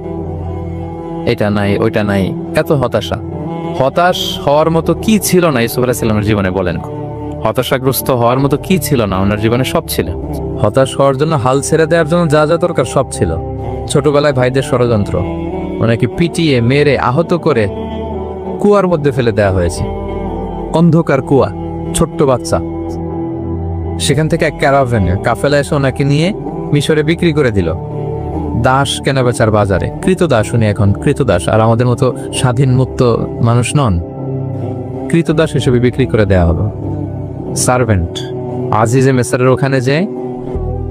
এটা নাই ওইটা নাই, এত হতাশ হওয়ার মতো কি ছিল না ইউসুফ আলাইহিস সালামের জীবনে? বলেন, হতাশাগ্রস্ত হওয়ার মতো কি ছিল না? ওনার জীবনে সব ছিল। হতাশ হওয়ার জন্য, হাল ছেড়ে দেওয়ার জন্য যা যা দরকার সব ছিল। ছোটবেলায় ভাইদের ষড়যন্ত্র, ওনাকে পিটিয়ে মেরে আহত করে কুয়ার মধ্যে ফেলে দেওয়া হয়েছে। অন্ধকার কুয়া, ছোট্ট বাচ্চা। সেখান থেকে এক ক্যারাভ্যানে কাফেলা এসে ওনাকে নিয়ে মিশরে বিক্রি করে দিল দাস কেনাবেচার বাজারে। কৃতদাস উনি এখন, কৃতদাস। আর আমাদের মতো স্বাধীন মুক্ত মানুষ নন, কৃতদাস হিসেবে বিক্রি করে দেওয়া হলো। সার্ভেন্ট আজিজে মেসারের ওখানে যে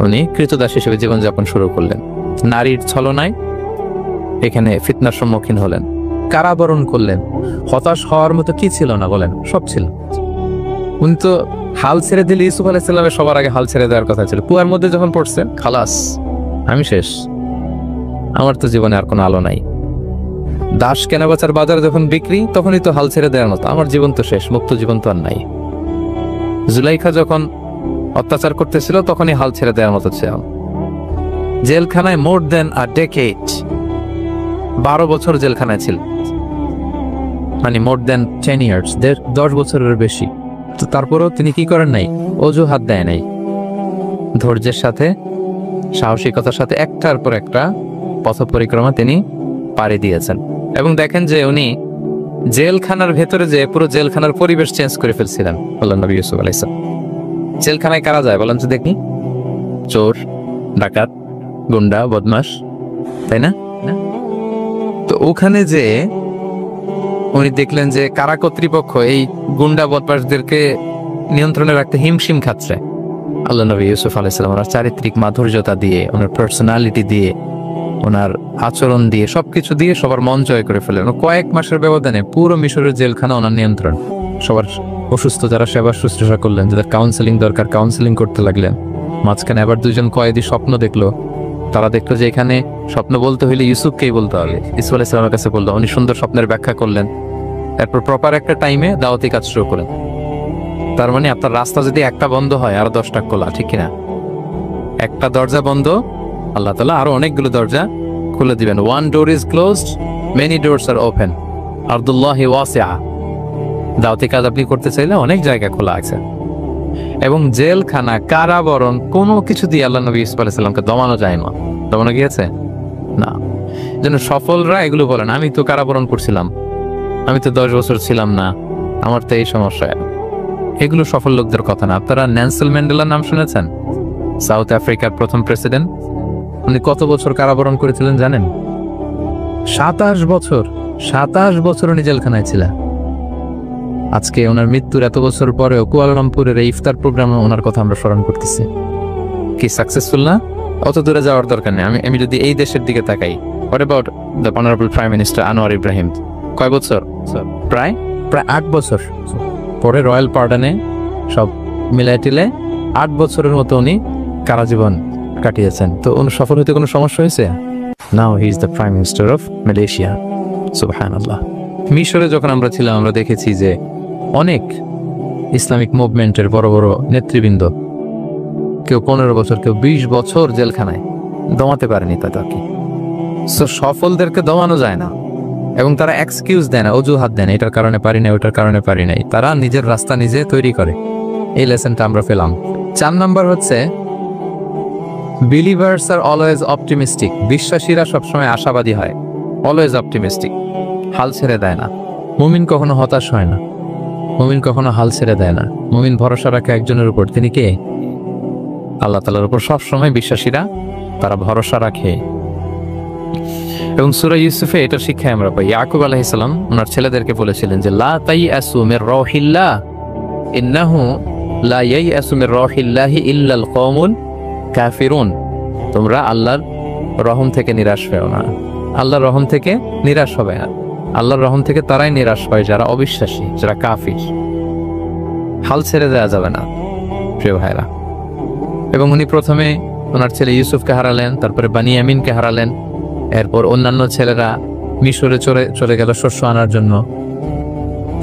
উনি কৃতদাস হিসেবে জীবনযাপন শুরু করলেন। নারীর ছলনায় এখানে ফিতনার সম্মুখীন হলেন, কারাবরণ করলেন। হতাশ হওয়ার মতো কি ছিল না বলেন? সব ছিল। উনি তো হাল ছেড়ে দিলে, ইউসুফ আলাইহিস সালামের সবার আগে হাল ছেড়ে দেওয়ার কথা ছিল। কুয়ার মধ্যে যখন পড়ছেন, খালাস, আমি শেষ, আমার তো জীবনে আর কোনো আলো নাই। দাস কেনাবেচার বাজার যখন বিক্রি, তখনই তো হাল ছেড়ে দেওয়ার মতো, আমার জীবন তো শেষ, মুক্ত জীবন তো আর নাই। জুলাইখা যখন অত্যাচার করতেছিল, তখনই হাল ছেড়ে দেওয়ার মতো ছিল। জেলখানায় মোর দেন আ ডেকেড, 12 বছর জেলখানায় ছিল, মানে মোর দেন 10 ইয়ার্স, 10 বছরের বেশি। তো তারপরেও তিনি কি করেন নাই? অজুহাত দেয় নাই। ধৈর্যের সাথে, সাহসিকতার সাথে একটার পর একটা পথ পরিক্রমা তিনি পাড়ি দিয়েছেন। এবং দেখেন যে উনি জেলখানার ভেতরে যে পুরো জেলখানার পরিবেশ চেঞ্জ করে ফেলছিলেন আল্লাহ নবী ইউসুফ আলাইহিস সালাম। জেলখানায় কারা যায় বলেন তো দেখি? চোর, ডাকাত, গুন্ডা, বদমাশ, তাই না? তো ওখানে যে উনি দেখলেন যে কারা কর্তৃপক্ষ এই গুন্ডা বদমাশদেরকে নিয়ন্ত্রণে রাখতে হিমশিম খাচ্ছে। আল্লাহ নবী ইউসুফ আলাইহিস সালাম ওনার চারিত্রিক মাধুর্যতা দিয়ে, ওনার পার্সোনালিটি দিয়ে, ওনার আচরণ দিয়ে, সবকিছু দিয়ে সবার মন জয় করে ফেলেন। কয়েক মাসের ব্যবধানে পুরো মিশরের জেলখানা ওনার নিয়ন্ত্রণ। সবার অসুস্থ যারা সেবা শুশ্রূষা করলেন, যাদের কাউন্সেলিং দরকার কাউন্সেলিং করতে লাগলেন। মাঝখানে আবার 2জন কয়েদি স্বপ্ন দেখলো। তারা দেখলো যে এখানে স্বপ্ন বলতে হইলে ইউসুফকেই বলতে হবে। ইউসুফ আলাইহিস সালামের কাছে বললো, উনি সুন্দর স্বপ্নের ব্যাখ্যা করলেন। তারপর প্রপার একটা টাইমে দাওয়াতি কাজ শুরু করেন। তার মানে আপনার রাস্তা যদি একটা বন্ধ হয়, আরো 10টা খোলা, ঠিক কিনা? একটা দরজা বন্ধ, আল্লাহ তাআলা আরো অনেকগুলো দরজা খুলে দিবেন। One door is closed, many doors are open, আরদুল্লাহি ওয়াসিআ। দাওয়াতি কাজ আপনি করতে চাইলে অনেক জায়গা খোলা আছে। এবং জেলখানা, কারাবরণ, কোনো কিছু দিয়ে আল্লাহ নবী ইউসুফ আলাইহিস সালামকে দমানো যায় না। দমানো গিয়েছে না। যেন সফলরা এগুলো বলেন, আমি তো কারাবরণ করছিলাম, আমি তো 10 বছর ছিলাম না, আমার তো এই সমস্যা। এগুলো সফল লোকদের কথা না। আপনারা নেলসন ম্যান্ডেলার নাম শুনেছেন? সাউথ আফ্রিকার প্রথম প্রেসিডেন্ট। উনি কত বছর কারাবরণ করেছিলেন জানেন? 27 বছর। 27 বছর উনি জেলখানায় ছিলেন। আজকে ওনার মৃত্যুর এত বছর পরেও কুয়ালালামপুরের এই ইফতার প্রোগ্রামে ওনার কথা আমরা স্মরণ করতেছি। কি সাকসেসফুল না? অত দূরে যাওয়ার দরকার নেই। আমি যদি এই দেশের দিকে তাকাই, what about the honourable prime minister Anwar Ibrahim? কয় বছর? প্রায় 8 বছর। পরে রয়্যাল পার্ডনে সব মিলায় টিলে 8 বছরের মতো উনি কারাজীবন কাটিয়েছেন। তো উনি সফল হতে কোনো সমস্যা হয়েছে? Now he is the prime minister of Malaysia. সুবহানাল্লাহ। মিশরে যখন আমরা ছিলাম, আমরা দেখেছি যে অনেক ইসলামিক মুভমেন্টের বড় বড় নেতৃবৃন্দ, কেউ 15 বছর, কেউ 20 বছর জেলখানায়, দমাতে পারেনি তাদেরকে। সো সফলদেরকে দমানো যায় না। এবং তারা এক্সকিউজ দেয় না, অজুহাত দেয় না, এটার কারণে পারি না, ওইটার কারণে পারি নাই। তারা নিজের রাস্তা নিজে তৈরি করে। এই লেসনটা আমরা পেলাম। 4 নাম্বার হচ্ছে, বিলিভার্স আর অলওয়েজ অপটিমিস্টিক। বিশ্বাসীরা সবসময় আশাবাদী হয়, অলওয়েজ অপটিমিস্টিক, হাল ছেড়ে দেয় না। মুমিন কখনো হতাশ হয় না, মুমিন কখনো হাল ছেড়ে দেয় না। মুমিন ভরসা রাখে একজনের উপর, তিনি কে? আল্লাহ তাআলার উপর সবসময় বিশ্বাসীরা তারা ভরসা রাখে। এবং সূরা ইউসুফে এটা শিক্ষা আমরা পাই। ইয়াকুব আলাইহিস সালাম ওনার ছেলেদেরকে বলেছিলেন যে লা তাইয়াসু মির রাহিল্লাহ ইন্নাহু লা ইয়াইয়াসু মির রাহিল্লাহি ইল্লাল কওমুল কাফিরুন। তোমরা আল্লাহর রহম থেকে নিরাশ হও না, আল্লাহর রহম থেকে নিরাশ হবে না। আল্লাহর রহম থেকে তারাই নিরাশ হয় যারা অবিশ্বাসী, যারা কাফির। হাল ছেড়ে দেওয়া যাবে না প্রিয় ভাইরা। এবং উনি প্রথমে ওনার ছেলে ইউসুফকে হারালেন, তারপরে বানিয়ামিনকে হারালেন, এরপর অন্যান্য ছেলেরা মিশরে চলে গেল শস্য আনার জন্য।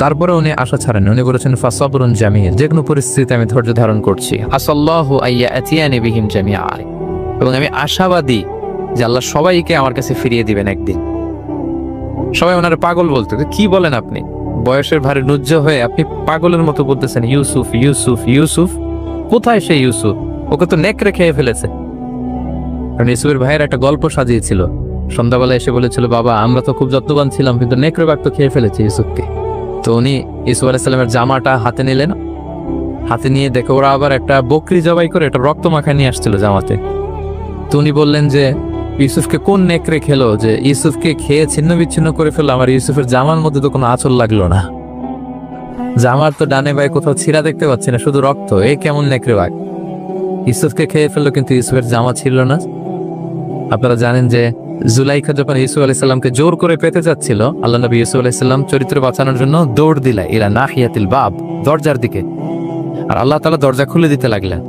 তারপরে উনি আশা ছাড়েন। উনি বলেছেন ফাসাবরুন জামিল, যে কোনো পরিস্থিতিতে আমি ধৈর্য ধারণ করছি। আসাল্লাহু আইয়াতিয়ানি বিহিম জামিআ, এবং আমি আশাবাদী যে আল্লাহ সবাইকে আমার কাছে ফিরিয়ে দিবেন একদিন। সবাই ওনারে পাগল বলতো, কি বলেন আপনি? বয়সের ভারে নুজ্জ হয়ে আপনি পাগলের মতো বলতেছেন ইউসুফ ইউসুফ ইউসুফ। কোথায় সে ইউসুফ? ওকে তো নেকড়ে খেয়ে ফেলেছে। কারণ ইউসুফের ভাইয়ের একটা গল্প সাজিয়েছিল, সন্ধ্যাবেলা এসে বলেছিল, বাবা আমরা তো খুব যত্নবান ছিলাম, কিন্তু নেকড়ে বাঘ তো খেয়ে ফেলেছে ইউসুফকে। তো উনি ইউসুফ আলাইহিস সালামের জামাটা হাতে নিলেন, হাতে নিয়ে দেখে ওরা আবার একটা বকরি জবাই করে একটা রক্ত মাখা নিয়ে আসছিল জামাতে। তো উনি বললেন যে ইউসুফকে কোন নেকড়ে খেলো যে ইউসুফকে খেয়ে ছিন্ন বিচ্ছিন্ন করে ফেললো, আমার ইউসুফের জামার মধ্যে তো কোনো আঁচল লাগলো না, জামার তো ডানে বাই কোথাও ছিঁড়া দেখতে পাচ্ছি না, শুধু রক্ত, এ কেমন নেকড়ে বাঘ? ইউসুফকে খেয়ে ফেললো কিন্তু ইউসুফের জামা ছিল না। আপনারা জানেন যে জুলাইখা যখন ইউসুফ আলাইহিস সালামকে জোর করে পেতে যাচ্ছিল, আল্লাহ নবী ইউসুফ আলাইহিস সালাম চরিত্র বাঁচানোর জন্য দৌড় দিলেন ইলা নাহিয়াতিল বাব, দরজার দিকে, আর আল্লাহ তাআলা দরজা খুলে দিতে লাগলেন।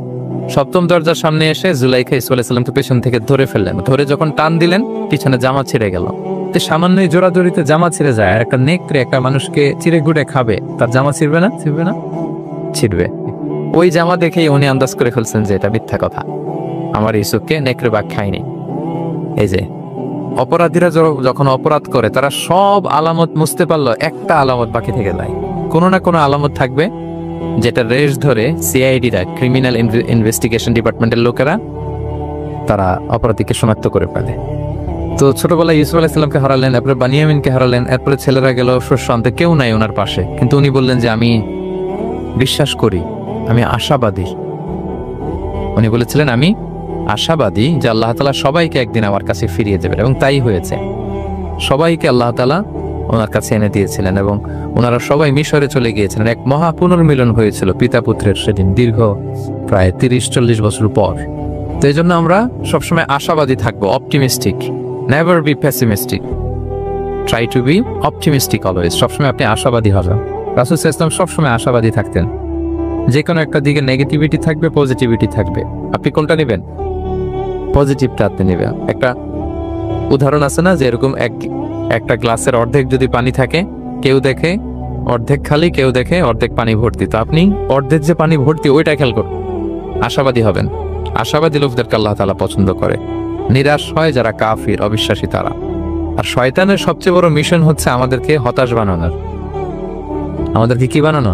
সপ্তম দরজার সামনে এসে জুলাইখা ইউসুফ আলাইহিস সালামকে পেছন থেকে ধরে ফেললেন, ধরে যখন টান দিলেন পিছনে জামা ছিঁড়ে গেল। তো সামান্যই জোরাজোরিতে জামা ছিঁড়ে যায়, আর একটা নেকড়ে একটা মানুষকে চিড়ে গুড়ে খাবে, তার জামা ছিঁড়বে না? ছিঁড়বে না? ছিঁড়বে। ওই জামা দেখেই উনি আন্দাজ করে ফেলছেন যে এটা মিথ্যা কথা, আমার ইউসুফকে নেকড়ে বাঘ খায়নি। এই যে অপরাধীরা যখন অপরাধ করে তারা সব আলামত মুছতে পারলো, একটা আলামত বাকি থেকে যায়, কোনো না কোনো আলামত থাকবে যেটা রেশ ধরে সিআইডিরা, ক্রিমিনাল ইনভেস্টিগেশন ডিপার্টমেন্টের লোকেরা তারা অপরাধীকে শনাক্ত করে ফেলে। তো ছোটবেলায় ইউসুফ আলাইহিস সালামকে হারালেন, এরপরে বানিয়ামিনকে হারালেন, এরপরে ছেলেরা গেল শস্য আনতে, কেউ নাই ওনার পাশে, কিন্তু উনি বললেন যে আমি বিশ্বাস করি, আমি আশাবাদী। উনি বলেছিলেন আমি আশাবাদী যে আল্লাহ তাআলা সবাইকে একদিন আমার কাছে ফিরিয়ে দেবেন, এবং তাই হয়েছে। সবাইকে আল্লাহ তাআলা ওনার কাছে এনে দিয়েছিলেন এবং ওনারা সবাই মিশরে চলে গিয়েছিলেন। এক মহা পুনর্মিলন হয়েছিল পিতা পুত্রের সেদিন, দীর্ঘ প্রায় 30-40 বছর পর। তো এই জন্য আমরা সবসময় আশাবাদী থাকবো, optimistic, never be pessimistic, try to B optimistic always. সবসময় আপনি আশাবাদী হবেন। রাসূল সাল্লাল্লাহু আলাইহি ওয়াসাল্লাম সবসময় আশাবাদী থাকতেন। যে কোনো একটা দিকে নেগেটিভিটি থাকবে, পজিটিভিটি থাকবে, আপনি কোনটা নেবেন? পজিটিভটা আপনি নেবেন। একটা উদাহরণ আছে না, যে এরকম একটা গ্লাসের অর্ধেক যদি পানি থাকে, কেউ দেখে অর্ধেক খালি, কেউ দেখে অর্ধেক পানি ভর্তি, তো আপনি অর্ধেক যে পানি ভর্তি ওইটা খেয়াল করুন, আশাবাদী হবেন। আশাবাদী লোকদেরকে আল্লাহ তাআলা পছন্দ করে। নিরাশ হয় যারা কাফির, অবিশ্বাসী তারা। আর শয়তানের সবচেয়ে বড় মিশন হচ্ছে আমাদেরকে হতাশ বানানোর। আমাদেরকে কি বানানো?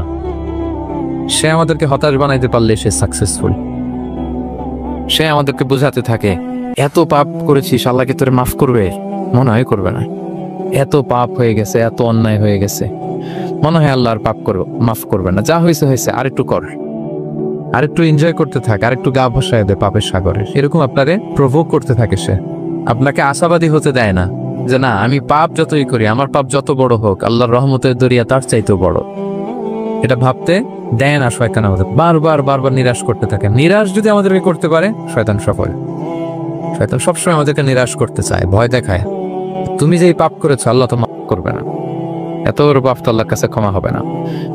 সে আমাদেরকে হতাশ বানাইতে পারলে সে সাকসেসফুল। সে আমাদেরকে বোঝাতে থাকে এত পাপ করেছিস, আল্লাহকে তোরে মাফ করবে? মনে হয় করবে না। এত পাপ হয়ে গেছে, এত অন্যায় হয়ে গেছে, মনে হয় আল্লাহর পাপ করবো, মাফ করবে না। যা হয়েছে হয়েছে, আরেকটু কর, আরেকটু এনজয় করতে থাক, আরেকটু গা ভাসায় দে পাপের সাগরে। এরকম আপনারে প্রভোগ করতে থাকে সে। আপনাকে আশাবাদী হতে দেয় না যে না, আমি পাপ যতই করি, আমার পাপ যত বড় হোক, আল্লাহর রহমতের দরিয়া তার চাইতেও বড়। এটা ভাবতে দেয় না শয়তান আমাদের, বারবার বারবার নিরাশ করতে থাকে। নিরাশ যদি আমাদেরকে করতে পারে, শয়তান সফল। শয়তান সবসময় আমাদেরকে নিরাশ করতে চায়, ভয় দেখায়। তুমি যেই পাপ করেছো আল্লাহ তো মাফ করবে না, এত বড় পাপ তো আল্লাহর কাছে ক্ষমা হবে না।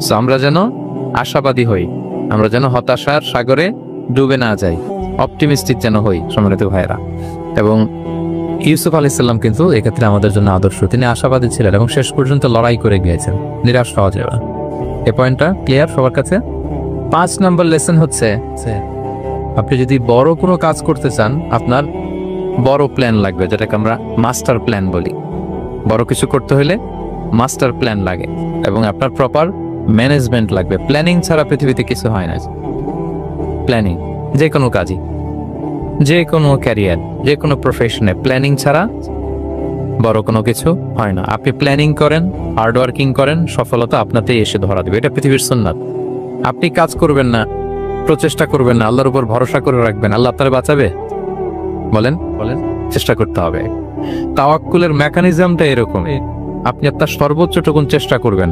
সো আমরা যেন আশাবাদী হই, আমরা যেন হতাশার সাগরে ডুবে না যাই, অপটিমিস্টিক যেন হই সম্মানিত ভাইয়েরা। এবং ইউসুফ আলাইহিস সালাম কিন্তু এক্ষেত্রে আমাদের জন্য আদর্শ। তিনি আশাবাদী ছিলেন এবং শেষ পর্যন্ত লড়াই করে গিয়েছেন, নিরাশ হওয়া যাবে না। এই পয়েন্টটা ক্লিয়ার সবার কাছে? 5 নম্বর লেসন হচ্ছে, আপনি যদি বড় কোনো কাজ করতে চান, আপনার বড় প্ল্যান লাগবে, যেটাকে আমরা মাস্টার প্ল্যান বলি। বড় কিছু করতে হলে মাস্টার প্ল্যান লাগে এবং আপনার প্রপার ম্যানেজমেন্ট লাগবে। প্ল্যানিং ছাড়া পৃথিবীতে কিছু হয় না। প্ল্যানিং যে কোনো কাজই, যে কোনো ক্যারিয়ার, যে কোনো প্রফেশনে প্ল্যানিং ছাড়া বড় কোনো কিছু হয় না। আপনি প্ল্যানিং করেন, হার্ডওয়ার্কিং করেন, সফলতা আপনাতেই এসে ধরা দেবে। এটা পৃথিবীর সুন্নাত। আপনি কাজ করবেন না, প্রচেষ্টা করবেন না, আল্লাহর উপর ভরসা করে রাখবেন, আল্লাহ আপনারে বাঁচাবে? বলেন বলেন, চেষ্টা করতে হবে। তাওয়াক্কুলের মেকানিজমটা এরকম, আপনি আপনার সর্বোচ্চটুকুন চেষ্টা করবেন,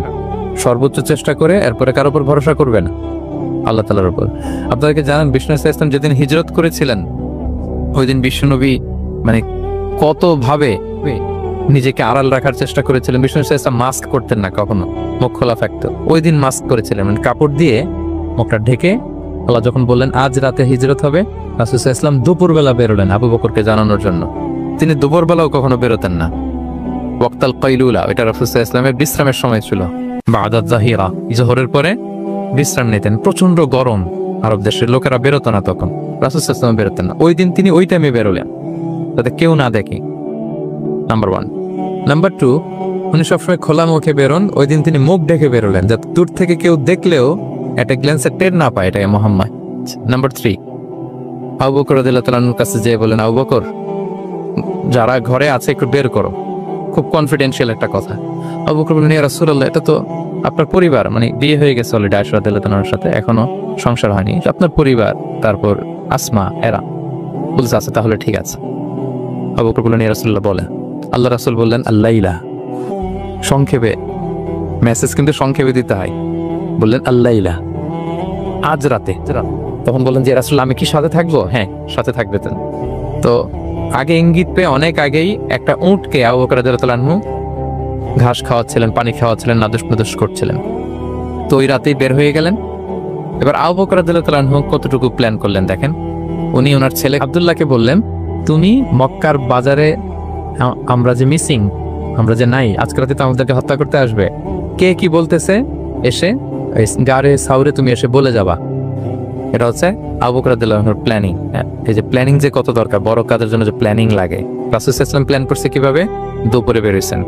সর্বোচ্চ চেষ্টা করে এরপরে কার উপর ভরসা করবেন? আল্লাহ তাআলার উপর। আপনাদেরকে জানেন বিষ্ণু ইসলাম যেদিন হিজরত করেছিলেন, ওই দিন বিশ্বনবী মানে কত ভাবে নিজেকে আড়াল রাখার চেষ্টা করেছিলেন। বিষ্ণু ইসলাম মাস্ক করতেন না কখনো, মুখ খোলা থাকতো। ওই দিন মাস্ক করেছিলেন, মানে কাপড় দিয়ে মুখটা ঢেকে। আল্লাহ যখন বললেন আজ রাতে হিজরত হবে, রাসূল সাল্লাল্লাহু আলাইহি ওয়াসাল্লাম দুপুরবেলা বেরোলেন আবু বকরকে জানানোর জন্য। তিনি দুপুরবেলাও কখনো বেরোতেন না। ওয়াক্তাল কাইলুলা, এটা রাসূল সাল্লাল্লাহু আলাইহি ওয়াসাল্লামের বিশ্রামের সময় ছিল। বাদাত জাহিরা, জোহরের পরে বিশ্রাম নিতেন। প্রচন্ড গরম, আরব দেশের লোকেরা বেরোতো না তখন, রাসূল সাল্লাল্লাহু আলাইহি ওয়াসাল্লাম বেরোতেন না। ওই দিন তিনি ওই টাইমে বেরোলেন যাতে কেউ না দেখে, নাম্বার 1। নাম্বার 2, উনি সবসময় খোলা মুখে বেরোন, ওই দিন তিনি মুখ ঢেকে বেরোলেন যাতে দূর থেকে কেউ দেখলেও একটা গ্ল্যান্সে টের না পায় এটাকে মোহাম্মদ। নাম্বার 3, আবু বকর রাদিয়াল্লাহু তাআলার কাছে যেয়ে বলেন, আবু বকর, যারা ঘরে আছে একটু বের করো, খুব কনফিডেন্সিয়াল একটা কথা। আবু বকর বললেন, ইয়া রাসূলুল্লাহ, এটা তো আপনার পরিবার, মানে বিয়ে হয়ে গেছে অলরেডি আয়েশা রাদিয়াল্লাহু তাআলার সাথে, এখনো সংসার হয়নি, আপনার পরিবার, তারপর আসমা এরা বলছে আছে, তাহলে ঠিক আছে। আবু বকর বললেন, ইয়া রাসূলুল্লাহ বলেন। আল্লাহ রাসূল বললেন, আল্লাইলা, সংক্ষেপে, মেসেজ কিন্তু সংক্ষেপে দিতে হয়। বললেন আল্লাইলা, আজ রাতে। তখন বললেন যে রাসূল, আমি কি সাথে থাকবো? হ্যাঁ, সাথে থাকবে। তো আগে ইঙ্গিত পেয়ে অনেক আগেই একটা উটকে আবু বকর রাদিয়াল্লাহু তাআলা ঘাস খাওয়াচ্ছিলেন, পানি খাওয়াচ্ছিলেন, নাদুস নাদুস করছিলেন। তো ওই রাতেই বের হয়ে গেলেন। এবার আবু বকর রাদিয়াল্লাহু তাআলা কতটুকু প্ল্যান করলেন দেখেন। উনি ওনার ছেলে আব্দুল্লাহকে বললেন, তুমি মক্কার বাজারে, আমরা যে মিসিং, আমরা যে নাই, আজকে রাতে তো আমাদেরকে হত্যা করতে আসবে, কে কি বলতেছে এসে গারে সাউরে তুমি এসে বলে যাবা। এটা হচ্ছে আবু বকর রাদিয়াল্লাহু আনহুর প্ল্যানিং। এই যে প্ল্যানিং যে কত দরকার, বড় কাজের জন্য যে প্ল্যানিং লাগে। রাসূল সাল্লাল্লাহু আলাইহি ওয়াসাল্লাম প্ল্যান করছে কিভাবে? দুপুরে বেরোইছেন,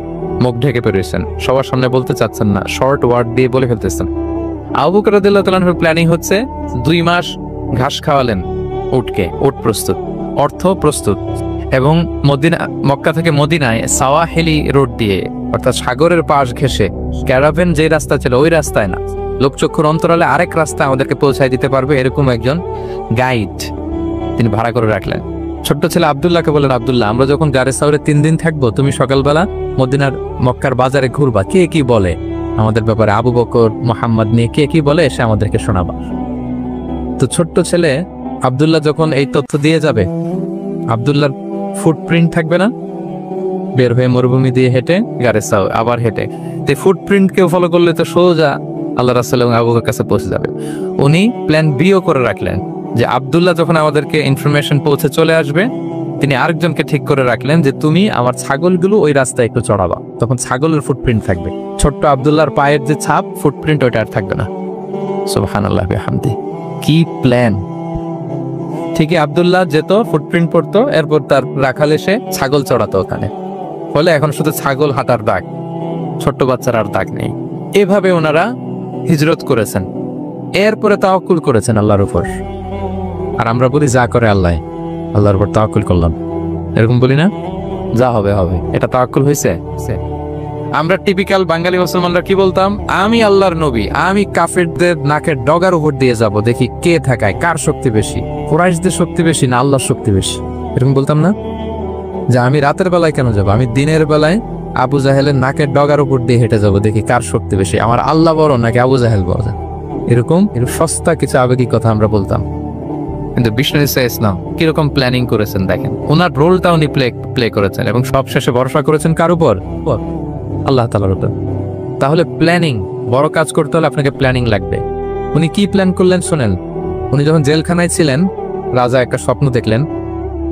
মুখ ঢেকে বেরোইছেন, সবার সামনে বলতে চাচ্ছেন না, শর্ট ওয়ার্ড দিয়ে বলে ফেলতেছেন। আবু বকর রাদিয়াল্লাহু তাআলা আনহুর প্ল্যানিং হচ্ছে 2 মাস ঘাস খাওয়ালেন উটকে, উট প্রস্তুত, অর্থ প্রস্তুত, এবং মক্কা থেকে মদিনায় সাওয়াহিলি রোড দিয়ে, অর্থাৎ সাগরের পাশ ঘেঁষে ক্যারাভেন যে রাস্তা ছিল ওই রাস্তায় না, লোকচক্ষুর অন্তরালে আরেক রাস্তা আমাদেরকে পৌঁছায় দিতে পারবে এরকম একজন গাইড তিনি ভাড়া করে রাখলেন। ছোট্ট ছেলে আব্দুল্লাহকে বলেন, আব্দুল্লাহ, আমরা যখন গারে সাউরে 3 দিন থাকবো, তুমি সকালবেলা মদিনার মক্কার বাজারে ঘুরবা, কে কি বলে আমাদের ব্যাপারে, আবু বকর মুহাম্মদ নিয়ে কে কি বলে এসে আমাদেরকে শোনাবা। তো ছোট্ট ছেলে আব্দুল্লাহ যখন এই তথ্য দিয়ে যাবে, আব্দুল্লাহর ফুটপ্রিন্ট থাকবে না, বের হয়ে মরুভূমি দিয়ে হেঁটে গারে সাউ আবার হেঁটে, তো ফুটপ্রিন্ট কেউ ফলো করলে তো সোজা আল্লাহ রাসূল এবং আবু বকরের কাছে পৌঁছে যাবে। উনি প্ল্যান বিও করে রাখলেন যে আব্দুল্লাহ যখন আমাদেরকে ইনফরমেশন পৌঁছে চলে আসবে, তিনি আরেকজনকে ঠিক করে রাখলেন যে তুমি আমার ছাগলগুলো ওই রাস্তায় একটু চড়াবা, তখন ছাগলের ফুটপ্রিন্ট থাকবে, ছোট্ট আব্দুল্লাহর পায়ের যে ছাপ ফুটপ্রিন্ট ওইটা আর থাকবে না। সুবহানাল্লাহ বিহামদি, কি প্ল্যান! ঠিকই আব্দুল্লাহ যেত, ফুটপ্রিন্ট পড়তো, এরপর তার রাখাল এসে ছাগল চড়াতো ওখানে, ফলে এখন শুধু ছাগল হাঁটার দাগ, ছোট্ট বাচ্চার আর দাগ নেই। এভাবে ওনারা হিজরত করেছেন, এরপরে তাওয়াক্কুল করেছেন আল্লাহর উপর। আর আমরা বলি যা করে আল্লাহ, আল্লাহর উপর তাওয়াক্কুল করলাম, এরকম বলি না? যা হবে হবে, এটা তাওয়াক্কুল হয়েছে? আমরা টিপিক্যাল বাঙালি মুসলমানরা কি বলতাম? আমি আল্লাহর নবী, আমি কাফেরদের নাকের ডগার উপর দিয়ে যাব, দেখি কে থাকায়, কার শক্তি বেশি, কুরাইশদের শক্তি বেশি না আল্লাহর শক্তি বেশি, এরকম বলতাম না? যে আমি রাতের বেলায় কেন যাব, আমি দিনের বেলায় আবু জাহেলের নাকের ডগার উপর দিয়ে হেঁটে যাব, দেখি কার শক্তি বেশি, আমার আল্লাহ বড় নাকি আবু জাহেল বড়। এরকম সস্তা কিছু আবেগিক কথা আমরা বলতাম। কিন্তু বিষ্ণু ইসলাম কিরকম প্ল্যানিং করেছেন দেখেন, ওনার রোলটা উনি প্লে করেছেন, এবং সবশেষে ভরসা করেছেন কার উপর? আল্লাহ তাআলার উপর। তাহলে প্ল্যানিং, বড় কাজ করতে হলে আপনাকে প্ল্যানিং লাগবে। উনি কি প্ল্যান করলেন শোনেন। উনি যখন জেলখানায় ছিলেন, রাজা একটা স্বপ্ন দেখলেন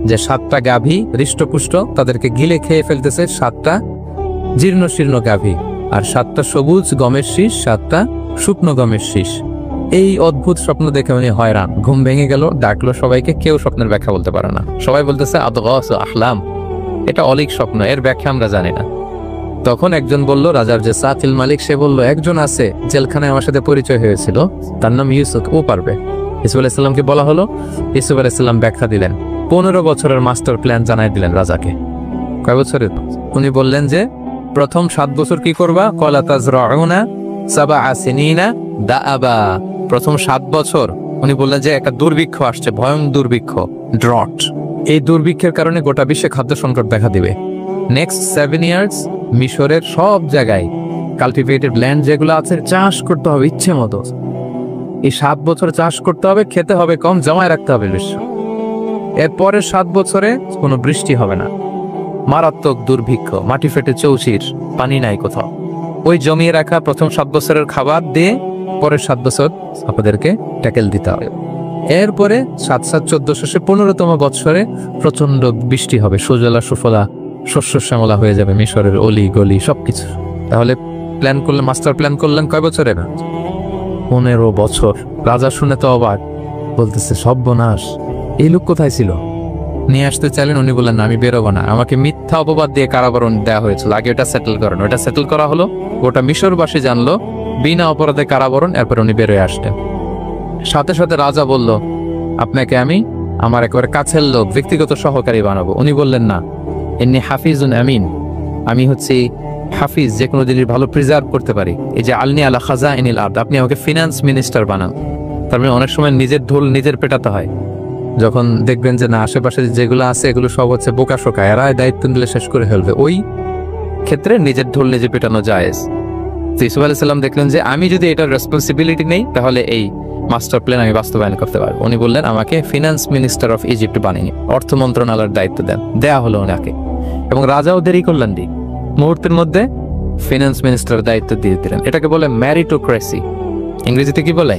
যে 7টা গাভী হৃষ্টপুষ্ট, তাদেরকে গিলে খেয়ে ফেলতেছে 7টা জীর্ণ শীর্ণ গাভী, আর 7টা সবুজ গমের শীষ, 7টা শুকনো গমের শীষ। এই অদ্ভুত স্বপ্ন দেখে উনি হয়রান, ঘুম ভেঙে গেল, ডাকলো সবাইকে, কেউ স্বপ্নের ব্যাখ্যা বলতে পারে না, সবাই বলতেছে আদগাস আহলাম, এটা অলিক স্বপ্ন, এর ব্যাখ্যা আমরা জানি না। তখন একজন বলল, রাজার যে সাথিল মালিক, সে বলল, একজন আছে জেলখানায় আমার সাথে পরিচয় হয়েছিল, তার নাম ইউসুফ, ও পারবে। ইউসুফ আলাইহিস সালামকে বলা হলো, ইউসুফ আলাইহিস সালাম ব্যাখ্যা দিলেন, 15 বছরের মাস্টার প্ল্যান জানাই দিলেন রাজাকে। কয় বছরের? উনি বললেন যে প্রথম 7 বছর কি করবা? ক্বালা তাজরাউনা 7 সিনিনা দাআবা। প্রথম 7 বছর উনি বললেন যে একটা দুর্ভিক্ষ আসছে, ভয়ঙ্কর দুর্ভিক্ষ, ড্রট। এই দুর্ভিক্ষের কারণে গোটা বিশ্বে খাদ্য সংকট দেখা দিবে। নেক্সট 7 ইয়ার্স মিশরের সব জায়গায় কাল্টিভেটেড ল্যান্ড যেগুলো আছে চাষ করতে হবে ইচ্ছে মতো। এই 7 বছর চাষ করতে হবে, খেতে হবে কম, জমায় রাখতে হবে বিশ্ব। এরপরের 7 বছরে কোনো বৃষ্টি হবে না, মারাত্মক দুর্ভিক্ষ, মাটি ফেটে চৌচির, পানি নাই কোথাও। ওই জমিয়ে রাখা প্রথম 7 বছরের খাবার দিয়ে পরের 7 বছর আপনাদেরকে ট্যাকেল দিতে হবে। এরপরে 7 1400 15তম বৎসরে প্রচন্ড বৃষ্টি হবে, সুজলা সুফলা, শস্য শ্যামলা হয়ে যাবে মিশরের অলি গলি সবকিছু। তাহলে প্ল্যান করলেন, মাস্টার প্ল্যান করলেন কয় বছরে? না 15 বছর। রাজা শুনে তো অবাক, বলতেছে সর্বনাশ, এই লোক কোথায় ছিল? নিয়ে আসতে চাইলেন, উনি বললেন না আমি বেরোবো না, আমাকে মিথ্যা অপবাদ দিয়ে কারাবরণ দেওয়া হয়েছিল, আগে ওটা সেটেল করেন। ওটা সেটেল করা হলো, গোটা মিশরবাসী জানলো, বিনা অপরাধে কারাবরণ, এরপর উনি বেরোয় আসলেন। সাথে সাথে রাজা বলল আপনাকে আমি আমার একেবারে কাছের লোক, ব্যক্তিগত সহকারী বানাবো। উনি বললেন না, এমনি হাফিজুন আমিন, আমি হচ্ছি হাফিজ, যে কোনো জিনিস ভালো প্রিজার্ভ করতে পারি। এই যে আলনি আলা খাজা ইনিল আরদ, আপনি আমাকে ফিনান্স মিনিস্টার বানান। তার মানে অনেক সময় নিজের ঢোল নিজের পেটাতে হয়। যখন দেখবেন যে না আশেপাশে যেগুলো আছে এগুলো সব হচ্ছে বোকা শোকা, এরা দায়িত্ব নিলে শেষ করে ফেলবে, ওই ক্ষেত্রে নিজের ঢোল নিজে পেটানো জায়েজ। ইউসুফ আলাইহিস সালাম দেখলেন যে আমি যদি এটার রেসপন্সিবিলিটি নেই তাহলে এই মাস্টার প্ল্যান আমি বাস্তবায়ন করতে পারবো। উনি বললেন আমাকে ফিনান্স মিনিস্টার অফ ইজিপ্ট বানিয়ে অর্থ মন্ত্রণালয়ের দায়িত্ব দেয়া হলো ওনাকে, এবং রাজাও দেরি করলেন দি, মুহূর্তের মধ্যে ফিনান্স মিনিস্টার দায়িত্ব দিয়ে দিলেন। এটাকে বলে ম্যারিটোক্রেসি। ইংরেজিতে কি বলে?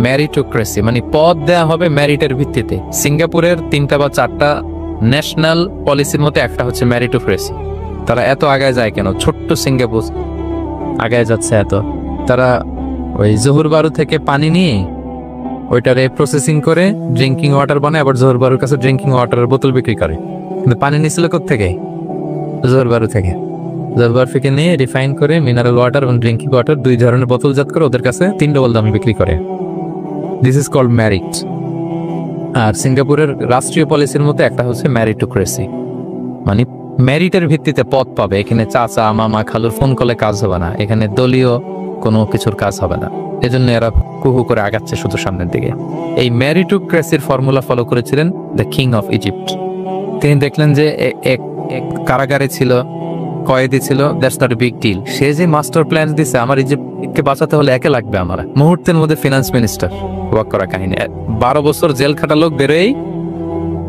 ম্যারিটোক্রেসি, মানে পদ দেয়া হবে ম্যারিটের ভিত্তিতে। সিঙ্গাপুরের 3টা বা 4টা ন্যাশনাল পলিসির মধ্যে একটা হচ্ছে ম্যারিটোক্রেসি। তারা এত আগায় যায় কেন? ছোট্ট সিঙ্গাপুর আগায় যাচ্ছে এত, তারা ওই জহুর বারু থেকে পানি নিয়ে ওইটারে প্রসেসিং করে ড্রিঙ্কিং ওয়াটার বানায়, আবার জহুর বারুর কাছে ড্রিঙ্কিং ওয়াটারের বোতল বিক্রি করে। কিন্তু পানি নিয়েছিল কোত্থেকে? জহুর বারু থেকে। জহুর বারু থেকে নিয়ে রিফাইন করে মিনারেল ওয়াটার এবং ড্রিঙ্কিং ওয়াটার 2 ধরনের বোতলজাত করে ওদের কাছে 3 ডবল দামে বিক্রি করে। This is called merit. আর সিঙ্গাপুরের রাষ্ট্রীয় পলিসির মধ্যে একটা হচ্ছে ম্যারিটোক্রেসি, মানে মেরিটের ভিত্তিতে পদ পাবে। এখানে চাচা মামা খালুর ফোন কলে কাজ হবে না, এখানে দলীয় কোনো কিছুর কাজ হবে না। এজন্য এরা কুহু করে আগাচ্ছে শুধু সামনের দিকে। এই ম্যারিটোক্রেসির ফর্মুলা ফলো করেছিলেন দ্য কিং অফ ইজিপ্ট। তিনি দেখলেন যে এক কারাগারে ছিল, কয়েদি ছিল, that's not a big deal. সে যে মাস্টার প্ল্যান দিছে আমার ইজিপ্টকে বাঁচাতে হলে একে লাগবে আমার, মুহূর্তের মধ্যে ফিনান্স মিনিস্টার। ওয়াক করা কাহিনী, 12 বছর জেল খাটা লোক বেরোয়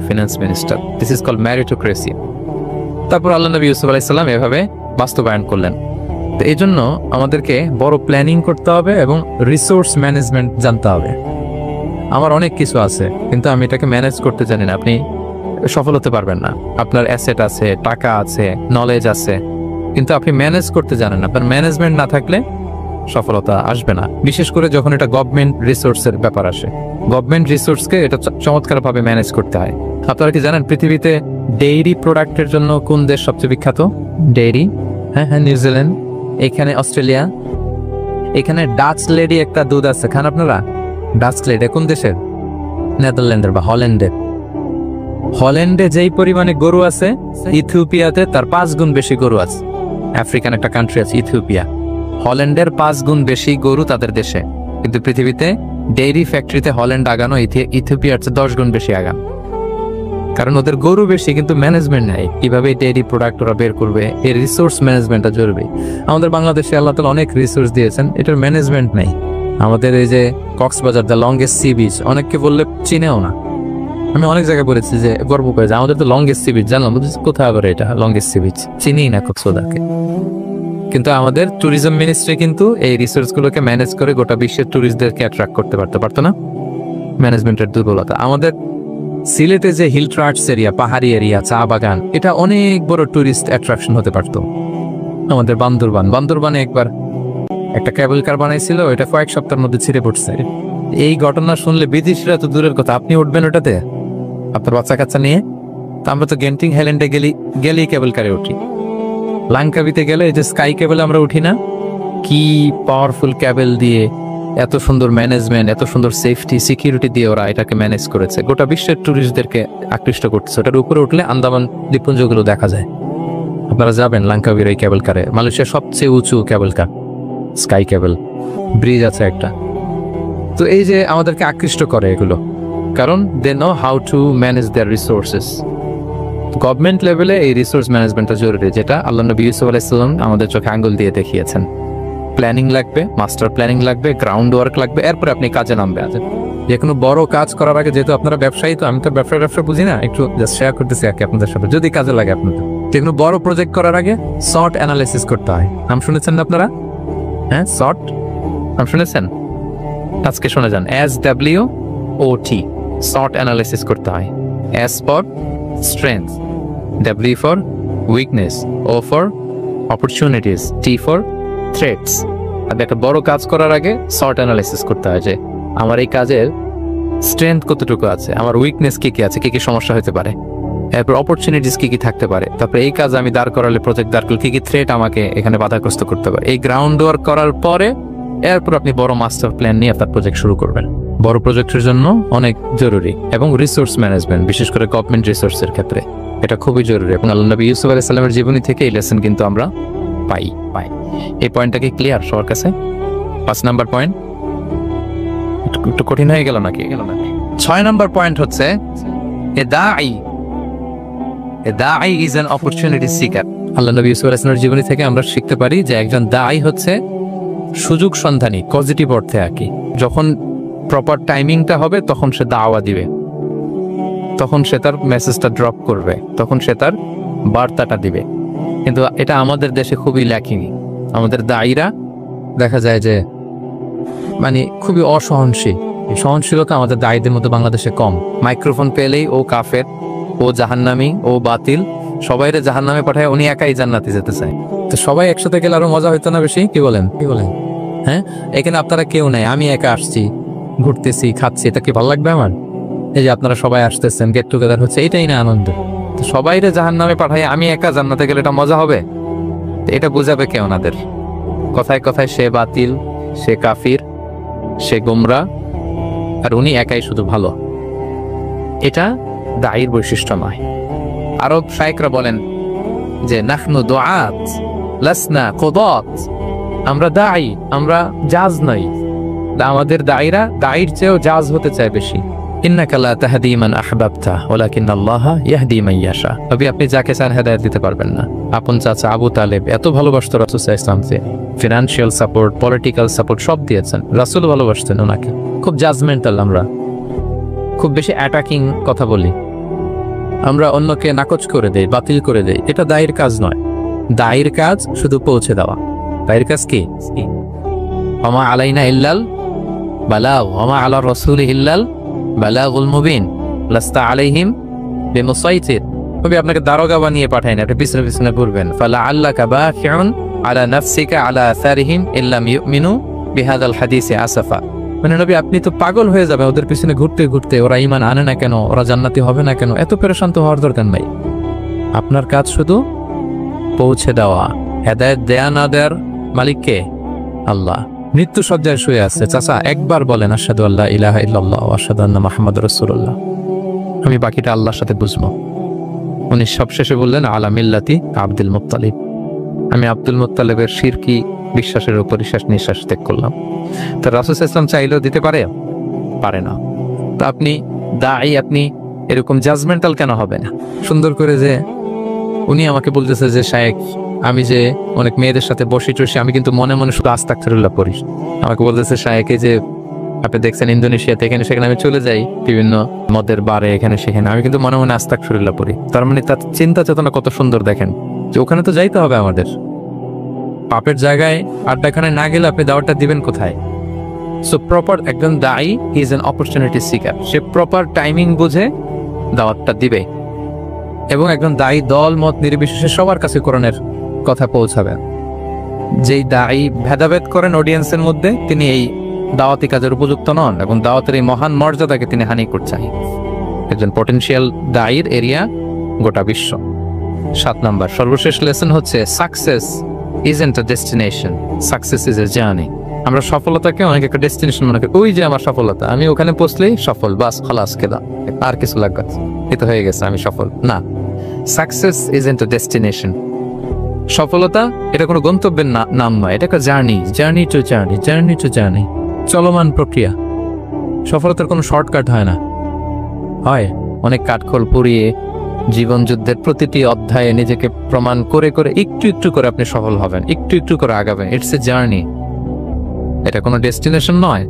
finance minister. This is called meritocracy. তারপর আল্লাহ নবী ইউসুফ আলাইহিস সালাম এভাবে বাস্তবায়ন করলেন। তো এই জন্য আমাদেরকে বড় প্ল্যানিং করতে হবে এবং রিসোর্স ম্যানেজমেন্ট জানতে হবে। আমার অনেক কিছু আছে কিন্তু আমি এটাকে ম্যানেজ করতে জানি না, আপনি সফল হতে পারবেন না। আপনার অ্যাসেট আছে, টাকা আছে, নলেজ আছে, কিন্তু আপনি ম্যানেজ করতে জানেন না। আপনার ম্যানেজমেন্ট না থাকলে সফলতা আসবে না, বিশেষ করে যখন এটা গভর্নমেন্ট রিসোর্সের ব্যাপার আসে। গভর্নমেন্ট রিসোর্সকে এটা চমৎকারভাবে ম্যানেজ করতে হয়। আপনারা কি জানেন পৃথিবীতে ডেইরি প্রোডাক্টের জন্য কোন দেশ সবচেয়ে বিখ্যাত? ডেইরি, হ্যাঁ, নিউজিল্যান্ড, এখানে অস্ট্রেলিয়া। এখানে ডাচ লেডি একটা দুধ আছে, খান আপনারা? ডাচ লেডি কোন দেশের? নেদারল্যান্ডের বা হল্যান্ডের। হল্যান্ডে যেই পরিমাণে গরু আছে, ইথিওপিয়াতে তার 5 গুণ বেশি গরু আছে। আফ্রিকান একটা কান্ট্রি আছে ইথিওপিয়া, হল্যান্ডের 5 গুণ বেশি গরু তাদের দেশে। কিন্তু পৃথিবীতে ডেইরি ফ্যাক্টরিতে হল্যান্ড আগানো ইথিওপিয়ার চেয়ে 10 গুণ বেশি আগান, কারণ ওদের গরু বেশি কিন্তু ম্যানেজমেন্ট নাই। কিভাবে ডেইরি প্রোডাক্ট ওরা বের করবে, এই রিসোর্স ম্যানেজমেন্টটা জরুরি। আমাদের বাংলাদেশে আল্লাহ তাআলা অনেক রিসোর্স দিয়েছেন, এটার ম্যানেজমেন্ট নেই। আমাদের এই যে Cox's Bazar, the longest sea beach, অনেককে বললে চিনেও না। আমি অনেক জায়গায় বলেছি যে গর্ব করে যে আমাদের তো লংগেস্ট সি বিচ, জানলাম কোথায় আবার এটা লংগেস্ট সি বিচ, চিনি না কক্সবাজারকে। কিন্তু আমাদের ট্যুরিজম মিনিস্ট্রি কিন্তু এই রিসোর্স গুলোকে ম্যানেজ করে গোটা বিশ্বের ট্যুরিস্টদেরকে অ্যাট্রাক্ট করতে পারতো না। ম্যানেজমেন্টের দুর্বলতা। আমাদের সিলেটে যে হিল ট্রার্টস এরিয়া, পাহাড়ি এরিয়া, চা বাগান, এটা অনেক বড় ট্যুরিস্ট অ্যাট্রাকশন হতে পারতো। আমাদের বান্দরবানে একবার একটা কেবল কার বানাইছিল, এটা কয়েক সপ্তাহের মধ্যে ছিঁড়ে পড়ছে। এই ঘটনা শুনলে বিদেশিরা তো দূরের কথা, আপনি উঠবেন ওটাতে আপনার বাচ্চা কাচ্চা নিয়ে? তা আমরা তো গেন্টিং হাইল্যান্ডে গেলেই কেবল কারে উঠি। লাঙ্কাবিতে গেলে এই যে স্কাই কেবল আমরা উঠি না, কি পাওয়ারফুল কেবল দিয়ে, এত সুন্দর ম্যানেজমেন্ট, এত সুন্দর সেফটি সিকিউরিটি দিয়ে ওরা এটাকে ম্যানেজ করেছে। গোটা বিশ্বের ট্যুরিস্টদেরকে আকৃষ্ট করতেছে। ওটার উপরে উঠলে আন্দামান দ্বীপপুঞ্জগুলো দেখা যায়। আপনারা যাবেন লাঙ্কাবির এই কেবল কারে, মালয়েশিয়ার সবচেয়ে উঁচু কেবল কার, স্কাই কেবল ব্রিজ আছে একটা। তো এই যে আমাদেরকে আকৃষ্ট করে এগুলো, কারণ they know how to manage their resources. Government লেভেলে এই রিসোর্স ম্যানেজমেন্টটা জরুরি, যেটা আল্লাহ নবী ইউসুফ আলাইহিস সালাম আমাদের চোখে আঙ্গুল দিয়ে দেখিয়েছেন। প্ল্যানিং লাগবে, মাস্টার প্ল্যানিং লাগবে, গ্রাউন্ড ওয়ার্ক লাগবে, এরপরে আপনি কাজে নামবে। যে কোনো বড় কাজ করার আগে, যেহেতু আপনারা ব্যবসায়ী, তো আমি তো ব্যবসা বুঝি না, একটু জাস্ট শেয়ার করতেছি আর কি আপনাদের সাথে, যদি কাজে লাগে আপনাদের। যে কোনো বড় প্রজেক্ট করার আগে শর্ট অ্যানালাইসিস করতে হয়। নাম শুনেছেন না আপনারা? হ্যাঁ, শর্ট নাম শুনেছেন? আজকে শুনে যান, SWOT, শর্ট অ্যানালাইসিস করতে হয়। S for strength, W for weakness, O for opportunities, T for threats. আর একটা বড় কাজ করার আগে শর্ট অ্যানালাইসিস করতে হয় যে আমার এই কাজের স্ট্রেংথ কতটুকু আছে, আমার উইকনেস কি কি আছে, কি কি সমস্যা হতে পারে, এরপর অপরচুনিটিস কি কি থাকতে পারে, তারপরে এই কাজ আমি দাঁড় করালে, প্রজেক্ট দাঁড় করলে কি কি থ্রেট আমাকে এখানে বাধাগ্রস্ত করতে পারে। এই গ্রাউন্ড ওয়ার্ক করার পরে এরপর আপনি বড় মাস্টার প্ল্যান নিয়ে আপনার প্রজেক্ট শুরু করবেন। বড় প্রজেক্টের জন্য অনেক জরুরি, এবং রিসোর্স ম্যানেজমেন্ট, বিশেষ করে গভর্নমেন্ট রিসোর্সের ক্ষেত্রে এটা খুবই জরুরি। এবং আল্লাহ নবী ইউসুফ আলাইহিস সালামের জীবনী থেকে এই লেসন কিন্তু আমরা পাই। এই পয়েন্টটা কি ক্লিয়ার সবার কাছে? 5 নাম্বার পয়েন্ট একটু কঠিন হয়ে গেল নাকি? 6 নাম্বার পয়েন্ট হচ্ছে এ দাঈ ইজ অ্যান অপরচুনিটি সিকার। আল্লাহ নবী ইউসুফ আলাইহিস সালামের জীবনী থেকে আমরা শিখতে পারি যে একজন দাঈ হচ্ছে সুযোগ সন্ধানী, পজিটিভ অর্থে আর কি। যখন প্রপার টাইমিংটা হবে তখন সে দাওয়া দিবে, তখন সে তার মেসেজটা ড্রপ করবে, তখন সে তার বার্তাটা দিবে। কিন্তু এটা আমাদের দেশে খুবই ল্যাকিং। আমাদের দায়ীরা দেখা যায় যে মানে খুবই অসহনশীল। এই সহনশীলতা আমাদের দায়ীদের মধ্যে বাংলাদেশে কম। মাইক্রোফোন পেলেই ও কাফের, ও জাহান্নামী, ও বাতিল, সবাইরে জাহান্নামে পাঠায়, উনি একাই জান্নাতে যেতে চায়। তো সবাই একসাথে গেলে আরো মজা হইতো না বেশি? কি বলেন? হ্যাঁ, এখানে আপনারা কেউ নাই, আমি একা আসছি, ঘুরতেছি, খাচ্ছি, এটা কি ভালো লাগবে আমার? এই যে আপনারা সবাই আসতেছেন, গেট টুগেদার হচ্ছে, এটাই না আনন্দ? তো সবাইরে জাহান্নামে পাঠায়, আমি একা জান্নাতে গেলে এটা মজা হবে? এটা বুঝাবে কে ওনাদের? কথায় কথায় সে বাতিল, সে কাফির, সে গোমরা, আর উনি একাই শুধু ভালো। এটা দায়ীর বৈশিষ্ট্য নয়। আরব শায়েখরা বলেন যে নাহনু দুআত লাসনা কুদাত, আমরা দায়ী, আমরা জাজ নই। আমাদের দায়ীরা দায়ীর চেয়েও জাজ হতে চায় বেশি। ইন্নাকা লা তাহদি মান আহবাবতা ওয়ালাকিন্নাল্লাহা ইয়াহদি মান ইয়াশা। তবে আপনি যাকে চান হেদায়েত দিতে পারবেন না। আপন চাচা আবু তালেব এত ভালোবাসতো রাসূল সাল্লাল্লাহু আলাইহি ওয়াসাল্লামকে, ফিনান্সিয়াল সাপোর্ট, পলিটিক্যাল সাপোর্ট সব দিয়েছেন। রাসূল ভালোবাসতেন ওনাকে। খুব জাজমেন্টাল, আমরা খুব বেশি অ্যাটাকিং কথা বলি, আমরা অন্যকে নাকচ করে দেই, বাতিল করে দেই। এটা দায়ীর কাজ নয়। দায়ীর কাজ শুধু পৌঁছে দেওয়া। দায়ীর কাজ কি? ওমা আলাইনা ইল্লাল বালাগ ওমা আলা রাসূলি ইল্লাল বালাগুল মুবিন লাস্তা আলাইহিম বিমুসাইতির। তবে আপনাকে দারোগা বানিয়ে পাঠায় না, আপনি পিছনে পিছনে ঘুরবেন। ফালা আল্লাকা বাখিউন আলা নাফসিকা আলা আসারিহিম ইল্লাম ইউমিনু বিহাদাল হাদিসি আসাফা। মানে নবী আপনি তো পাগল হয়ে যাবে ওদের পিছনে ঘুরতে ঘুরতে, ওরা ঈমান আনে না কেন, ওরা জান্নাতি হবে না কেন, এত পেরেশান তো হওয়ার দরকার নাই। আপনার কাজ শুধু পৌঁছে দেওয়া। হেদায়েত দেয়া না দেয়ার মালিক কে? আল্লাহ। মৃত্যু সজ্জায় শুয়ে আছে, চাচা একবার বলেন আশহাদু আল্লা ইলাহা ইল্লাল্লাহ ওয়া আশহাদু আন্না মুহাম্মাদুর রাসূলুল্লাহ, আমি বাকিটা আল্লাহর সাথে বুঝবো। উনি সবশেষে বললেন আলা মিল্লাতি আব্দুল মুত্তালিব, আমি আব্দুল মুত্তালিবের শিরকি বিশ্বাসের উপর নিঃশ্বাস ত্যাগ করলাম। তো রাসূল সাল্লাল্লাহু আলাইহি ওয়াসাল্লাম চাইলেও দিতে পারে না। তো আপনি দাঈ, আপনি এরকম জাজমেন্টাল কেন হবে না? সুন্দর করে যে উনি আমাকে বলতেছে যে শায়েখ আমি যে অনেক মেয়েদের সাথে বসে টসে, আমি কিন্তু মনে মনে শুধু আস্তাগফিরুল্লাহ পড়ি। আমাকে বলতেছে শায়েখ এই যে আপনি দেখছেন ইন্দোনেশিয়াতে এখানে সেখানে আমি চলে যাই বিভিন্ন মদের বারে, এখানে সেখানে, আমি কিন্তু মনে মনে আস্তাগফিরুল্লাহ পড়ি। তার মানে তার চিন্তা চেতনা কত সুন্দর দেখেন, যে ওখানে তো যাইতে হবে আমাদের। পাপের জায়গায় আড্ডাখানে না গেলে আপনি দাওয়াতটা দিবেন কোথায়? সো প্রপার একজন দায়ী is an opportunity seeker. Say proper timing বুঝে দাওয়াতটা দিবে, এবং একজন দায়ী দল মত নির্বিশেষে সবার কাছে কোরআনের কথা পৌঁছাবেন। যেই দায়ী ভেদাভেদ করেন অডিয়েন্সের মধ্যে, তিনি এই দাওয়াতি কাজের উপযুক্ত নন, এবং দাওয়াতের এই মহান মর্যাদাকে তিনি হানি করছেন। একজন পটেনশিয়াল দায়ীর এরিয়া গোটা বিশ্ব। 7 নাম্বার সর্বশেষ লেসন হচ্ছে success isn't a destination, success is a journey. আমরা সফলতাকে অনেক একটা ডেস্টিনেশন মনে করি, ওই যে আমার সফলতা, আমি ওখানে পৌঁছলেই সফল, বাস খালাস কেদা, আর কিছু লাগবে, এটা হয়ে গেছে, আমি সফল না। Success isn't a destination. সফলতা এটা কোনো গন্তব্যের নাম নয়, এটা একটা জার্নি টু জার্নি, চলমান প্রক্রিয়া। সফলতার কোনো শর্টকাট হয় না, হয় অনেক কাঠখোল পুড়িয়ে জীবন যুদ্ধের প্রতিটি অধ্যায়ে নিজেকে প্রমাণ করে করে একটু একটু করে আপনি সফল হবেন, একটু একটু করে আগাবেন। ইটস এ জার্নি, এটা কোনো ডেস্টিনেশন নয়।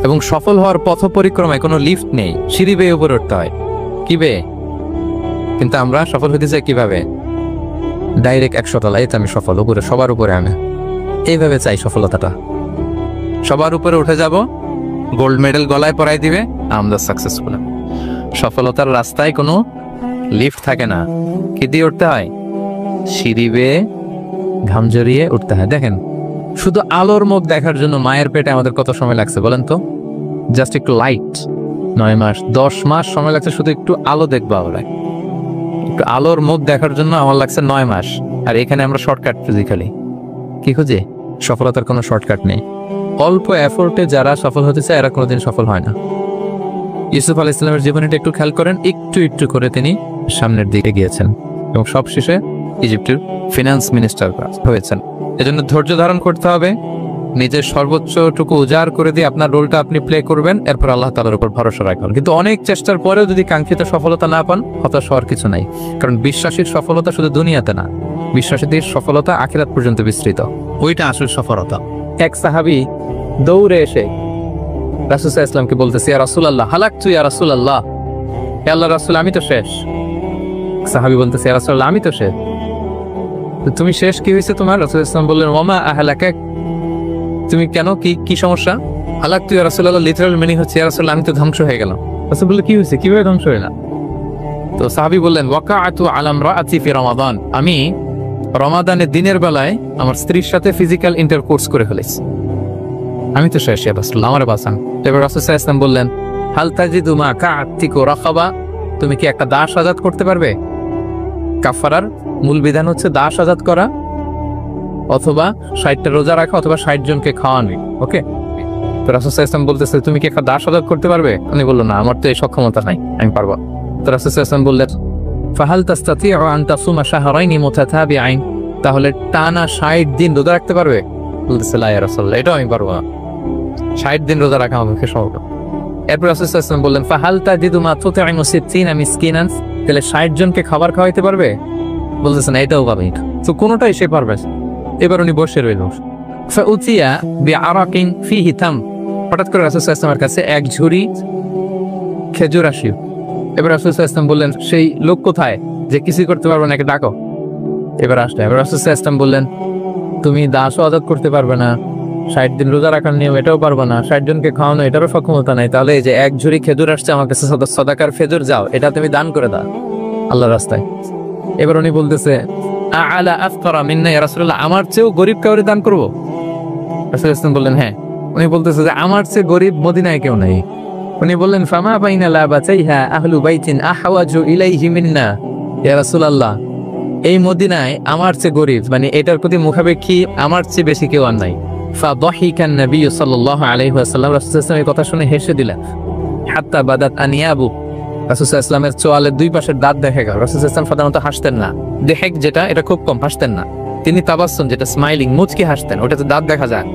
এবং সফল হওয়ার পথ পরিক্রমায় কোনো লিফট নেই, সিঁড়ি বেয়ে উপরে উঠতে হয়। কি বেয়ে? কিন্তু আমরা সফল হতে চাই কিভাবে? ডাইরেক্ট 100 তলায় আমি সফল, উপরে সবার উপরে আমি, এইভাবে চাই সফলতাটা। সবার উপরে উঠে যাব, গোল্ড মেডেল গলায় পরাই দিবে, আমরা সাকসেসফুল। সফলতার রাস্তায় কোনো লিফট থাকে না, কি দিয়ে উঠতে হয়? সিঁড়ি বেয়ে ঘাম জড়িয়ে উঠতে হয়। দেখেন শুধু আলোর মুখ দেখার জন্য মায়ের পেটে আমাদের কত সময় লাগছে বলেন তো? জাস্ট একটু লাইট, 9 মাস 10 মাস সময় লাগছে শুধু একটু আলো দেখবো আমরা, একটু আলোর মুখ দেখার জন্য আমার লাগছে 9 মাস। আর এখানে আমরা শর্টকাট ফিজিক্যালি কি খুঁজি? সফলতার কোনো শর্টকাট নেই। অল্প এফোর্টে যারা সফল হতে চায় এরা কোনোদিন সফল হয় না। ইউসুফ আলাইহিস সালামের জীবনীটা একটু খেয়াল করেন, একটু একটু করে তিনি সামনের দিকে গিয়েছেন এবং সবশেষে ইজিপ্টের ফিনান্স মিনিস্টার হয়েছেন। এজন্য ধৈর্য ধারণ করতে হবে, নিজের সর্বোচ্চটুকু উজাড় করে দিয়ে আপনার রোলটা আপনি প্লে করবেন, এরপর আল্লাহ তাআলার উপর ভরসা রাখবেন। কিন্তু অনেক চেষ্টার পরেও যদি কাঙ্ক্ষিত সফলতা না পান, হতাশ হওয়ার কিছু নাই। কারণ বিশ্বাসীর সফলতা শুধু দুনিয়াতে না, বিশ্বাসীদের সফলতা আখিরাত পর্যন্ত বিস্তৃত। ওইটা আসল সফলতা। এক সাহাবী দৌড়ে এসে রাসূল সাল্লাল্লাহু আলাইহি ওয়াসাল্লামকে বলতেছে, ইয়া রাসূলুল্লাহ হালাকতু ইয়া রাসূলুল্লাহ, হে আল্লাহর রাসূল আমি তো শেষ। সাহাবী বলতেছে, ইয়া রাসূলুল্লাহ আমি তো শেষ। তুমি শেষ কি হয়েছে তোমার? রাসূল সাল্লাল্লাহু আলাইহি ওয়াসাল্লাম বললেন, ওমা আহলাকাক, তুমি কেন, কি সমস্যা? হালাকতু ইয়া রাসূলুল্লাহ লিটারাল মিনিং হচ্ছে, ইয়া রাসূলুল্লাহ আমি তো ধ্বংস হয়ে গেলাম। রাসূল বললেন, কি হয়েছে, কিভাবে ধ্বংস হইলা? তো সাহাবী বললেন, ওয়াকাআতু আলা ইমরাআতি ফি রমাদান, আমি রমাদানের দিনের বেলায় আমার স্ত্রীর সাথে ফিজিক্যাল ইন্টারকোর্স করে ফেলেছি, আমি তো শেষ ইয়া রাসূলুল্লাহ আমারে বাঁচান। এবার রাসূল সাল্লাল্লাহু আলাইহি ওয়াসাল্লাম বললেন, হাল তাজিদু মা কাআতিকু রাকাবা, তুমি কি একটা দাস আজাদ করতে পারবে? কাফারার মূল বিধান হচ্ছে দাস আজাদ করা, অথবা 60টা রোজা রাখা, অথবা 60 জনকে খাওয়ানো। ওকে, তো রাসূল সাল্লাল্লাহু আলাইহি ওয়াসাল্লাম বলতেছে, তুমি কি একটা দাস আজাদ করতে পারবে? উনি বলল, না আমার তো এই সক্ষমতা নাই, আমি পারবো। তো রাসূল সাল্লাল্লাহু আলাইহি ওয়াসাল্লাম বললেন, ফাহাল তাস্তাতিউ আন তাসুমা শাহরাইনি মুতাতাবিআইন, তাহলে টানা 60 দিন রোজা রাখতে পারবে? বলতেছে, লা ইয়া রাসূলুল্লাহ, এটাও আমি পারবো না, 60 দিন রোজা রাখা আমার পক্ষে সম্ভব না। এরপর রাসূল সাল্লাল্লাহু আলাইহি ওয়াসাল্লাম বললেন, ফাহাল তাজিদু মা তুতঈমু 60 মিসকিনান, তাহলে 60 জনকে খাবার খাওয়াইতে পারবে? বলতেছেন, এটাও পারবে না। তো কোনোটাই সে পারবে। এবার উনি বসে রইল। ফাউতিয়া বিআরাকিন ফিহি তাম, হঠাৎ করে রাসূল সাল্লাল্লাহু আলাইহি ওয়াসাল্লামের কাছে এক ঝুড়ি খেজুর আসিল। এবার রাসূল সাল্লাল্লাহু আলাইহি ওয়াসাল্লাম বললেন, সেই লোক কোথায় যে কিছু করতে পারবে না, একে ডাকো। এবার আসলে এবার রাসূল সাল্লাল্লাহু আলাইহি ওয়াসাল্লাম বললেন, তুমি দাসও আজাদ করতে পারবে না, 60 দিন রোজা রাখার নিয়ম এটাও পারবে না, 60 জনকে খাওয়ানো এটারও সক্ষমতা নাই, তাহলে এই যে এক ঝুড়ি খেজুর আসছে আমার কাছে, সাদাকার খেজুর, যাও এটা তুমি দান করে দাও আল্লাহর রাস্তায়। এবার উনি বলতেছে, আলা আফকারা মিন্না ইয়া রাসূলুল্লাহ, আমার চেয়েও গরীব কাউরে দান করব? রাসূল সাল্লাল্লাহু আলাইহি ওয়াসাল্লাম বললেন, হ্যাঁ। উনি বলতেছে যে আমার চেয়ে গরীব মদিনায় কেউ নাই। উনি বললেন, ফামা বাইনা লাবাতাইহা আহলু বাইতিন আহওয়াজু ইলাইহি মিন্না ইয়া রাসূলুল্লাহ, এই মদিনায় আমার চেয়ে গরীব, মানে এটার প্রতি মুখাপেক্ষী আমার চেয়ে বেশি কেউ আর নাই। ফাদাহিকান নবী সাল্লাল্লাহু আলাইহি ওয়াসাল্লাম, রাসূল সাল্লাল্লাহু আলাইহি ওয়াসাল্লাম এই কথা শুনে হেসে দিলেন। হাত্তা বাদাত আনিয়াবু, রাসূল সাল্লাল্লাহু আলাইহি ওয়াসাল্লামের চোয়ালের দুই পাশের দাঁত দেখা গেল। রাসূল সাল্লাল্লাহু আলাইহি ওয়াসাল্লাম সাধারণত হাসতেন না, দেহেক যেটা এটা খুব কম হাসতেন না, তিনি তাবাসসুম যেটা স্মাইলিং মুচকি হাসতেন, ওটাতে দাঁত দেখা যায়।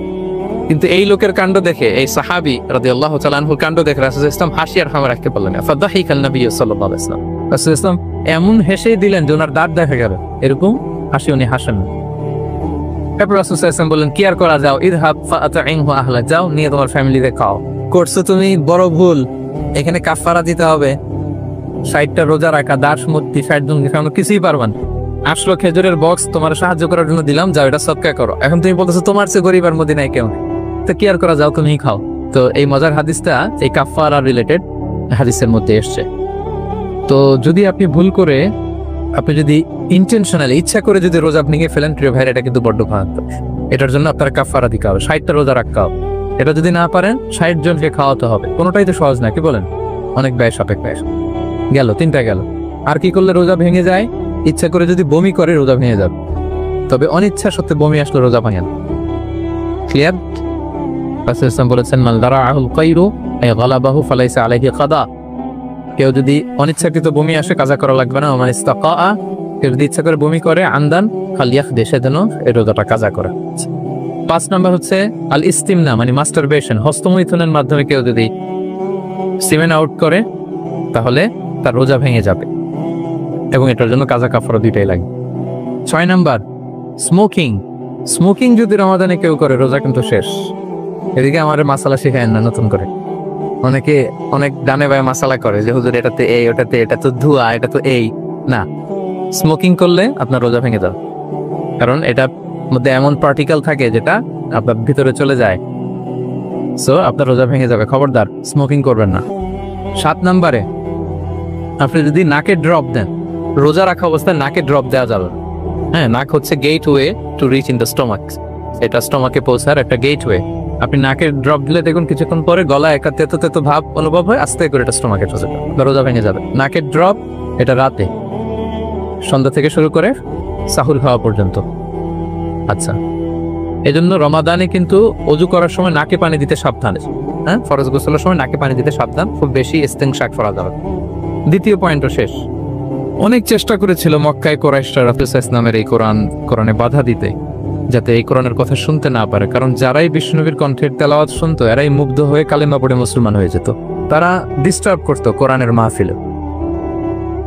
কিন্তু এই লোকের কাণ্ড দেখে, এই সাহাবী রাদিয়াল্লাহু তাআলা আনহুর কাণ্ড দেখে রাসূল সাল্লাল্লাহু আলাইহি ওয়াসাল্লাম হাসি আর থামা রাখতে পারলেন না। ফাদাহিকান নবী সাল্লাল্লাহু আলাইহি ওয়াসাল্লাম, রাসূল সাল্লাল্লাহু আলাইহি ওয়াসাল্লাম এমন হেসে দিলেন যে ওনার দাঁত দেখা গেল, এরকম হাসি উনি হাসেন না। এরপর রাসূল সাল্লাল্লাহু আলাইহি ওয়াসাল্লাম বললেন, কি আর করা, যাও, ইযহাব ফাআতঈমহু আহলা, যাও নিয়ে তোমার ফ্যামিলিতে খাও। করছো তুমি বড় ভুল, এখানে কাফারা দিতে হবে, 60টা রোজা রাখা, দাস মুক্তি, 60 জনকে খাওয়ানো, কিছুই পারবেন। আসলো খেজুরের বক্স তোমার সাহায্য করার জন্য দিলাম, যাও এটা সদকা করো। এখন তুমি বলতেছো তোমার চেয়ে গরীব আর মদিনায় কেউ নেই, তো কি আর করা, যাও তুমি খাও। তো এই মজার হাদিসটা এই কাফারা রিলেটেড হাদিসের মধ্যে এসছে। তো যদি আপনি ভুল করে, আপনি যদি ইন্টেনশনালি ইচ্ছা করে যদি রোজা ভেঙে ফেলেন, প্রিয় ভাইরা, এটা কিন্তু বড্ড খারাপ। এটার জন্য আপনার কাফারা দিতে হবে, 60টা রোজা রাখতে হবে। এটা যদি না পারেন 60 জনকে খাওয়াতে হবে। কোনোটাই তো সহজ না, কি বলেন? অনেক ব্যয় সাপেক্ষ। গেল 3টা গেল। আর কি করলে রোজা ভেঙে যায়? ইচ্ছা করে যদি বমি করে রোজা ভেঙে যাবে, তবে অনিচ্ছা সত্ত্বে বমি আসলে রোজা ভাঙেন। ক্লিয়ার? রাসূল সাল্লাল্লাহু বলেছেন, মান দারাআহুল কায়রু আই গালাবাহু ফালাইসা আলাইহি কাদা, কেউ যদি অনিচ্ছাকৃত বমি আসে কাজা করা লাগবে না। ওমান ইস্তাকা, কেউ যদি ইচ্ছা করে বমি করে, আন্দান ফালিয়াখদি, সেজন্য এই রোজাটা কাজা করে। 5 নাম্বার হচ্ছে আল ইস্তিমনা, মানে মাস্টারবেশন, হস্তমৈথুনের মাধ্যমে কেউ যদি সিমেন আউট করে তাহলে তার রোজা ভেঙে যাবে এবং এটার জন্য কাজা কাফারা দুইটাই লাগে। 6 নাম্বার স্মোকিং। স্মোকিং যদি রমাদানে কেউ করে, রোজা কিন্তু শেষ। এদিকে আমার মাসালা শেখায় না নতুন করে, অনেকে অনেক ডানে বায়ে মাসালা করে যে হুজুর এটাতে এই, ওটাতে এটা তো ধোঁয়া, এটা তো এই না। স্মোকিং করলে আপনার রোজা ভেঙে যাবে, কারণ এটার মধ্যে এমন পার্টিকেল থাকে যেটা আপনার ভিতরে চলে যায়, সো আপনার রোজা ভেঙে যাবে। খবরদার স্মোকিং করবেন না। 7 নাম্বারে আপনি যদি নাকে ড্রপ দেন, রোজা রাখা অবস্থায় নাকে ড্রপ দেওয়া যাবে। হ্যাঁ, নাক হচ্ছে gateway to reach in the stomach, এটা স্টমাকে পৌঁছার একটা গেটওয়ে। আপনি নাকে ড্রপ দিলে দেখুন কিছুক্ষণ পরে গলা একটা তেতো তেতো ভাব অনুভব হয়, আস্তে করে এটা স্টোমাকে চলে যাবে, দরজা ভেঙে যাবে। নাকের ড্রপ এটা রাতে, সন্ধ্যা থেকে শুরু করে সাহুর খাওয়া পর্যন্ত। আচ্ছা, এই জন্য রমাদানে কিন্তু অজু করার সময় নাকে পানি দিতে সাবধান। হ্যাঁ, ফরজ গোসলের সময় নাকে পানি দিতে সাবধান, খুব বেশি ইস্তেনশাক করা যাবে। দ্বিতীয় পয়েন্টও শেষ। অনেক চেষ্টা করেছিল মক্কায় কুরাইশরা রাসূল ইসলামের এই কোরআনে বাধা দিতে, যাতে এই কোরআনের কথা শুনতে না পারে। কারণ যারাই বিষ্ণুনবীর কণ্ঠের তেলাওয়াত শুনতো এরাই মুগ্ধ হয়ে কালেমা পড়ে মুসলমান হয়ে যেত। তারা ডিস্টার্ব করতো কোরআনের মাহফিলে।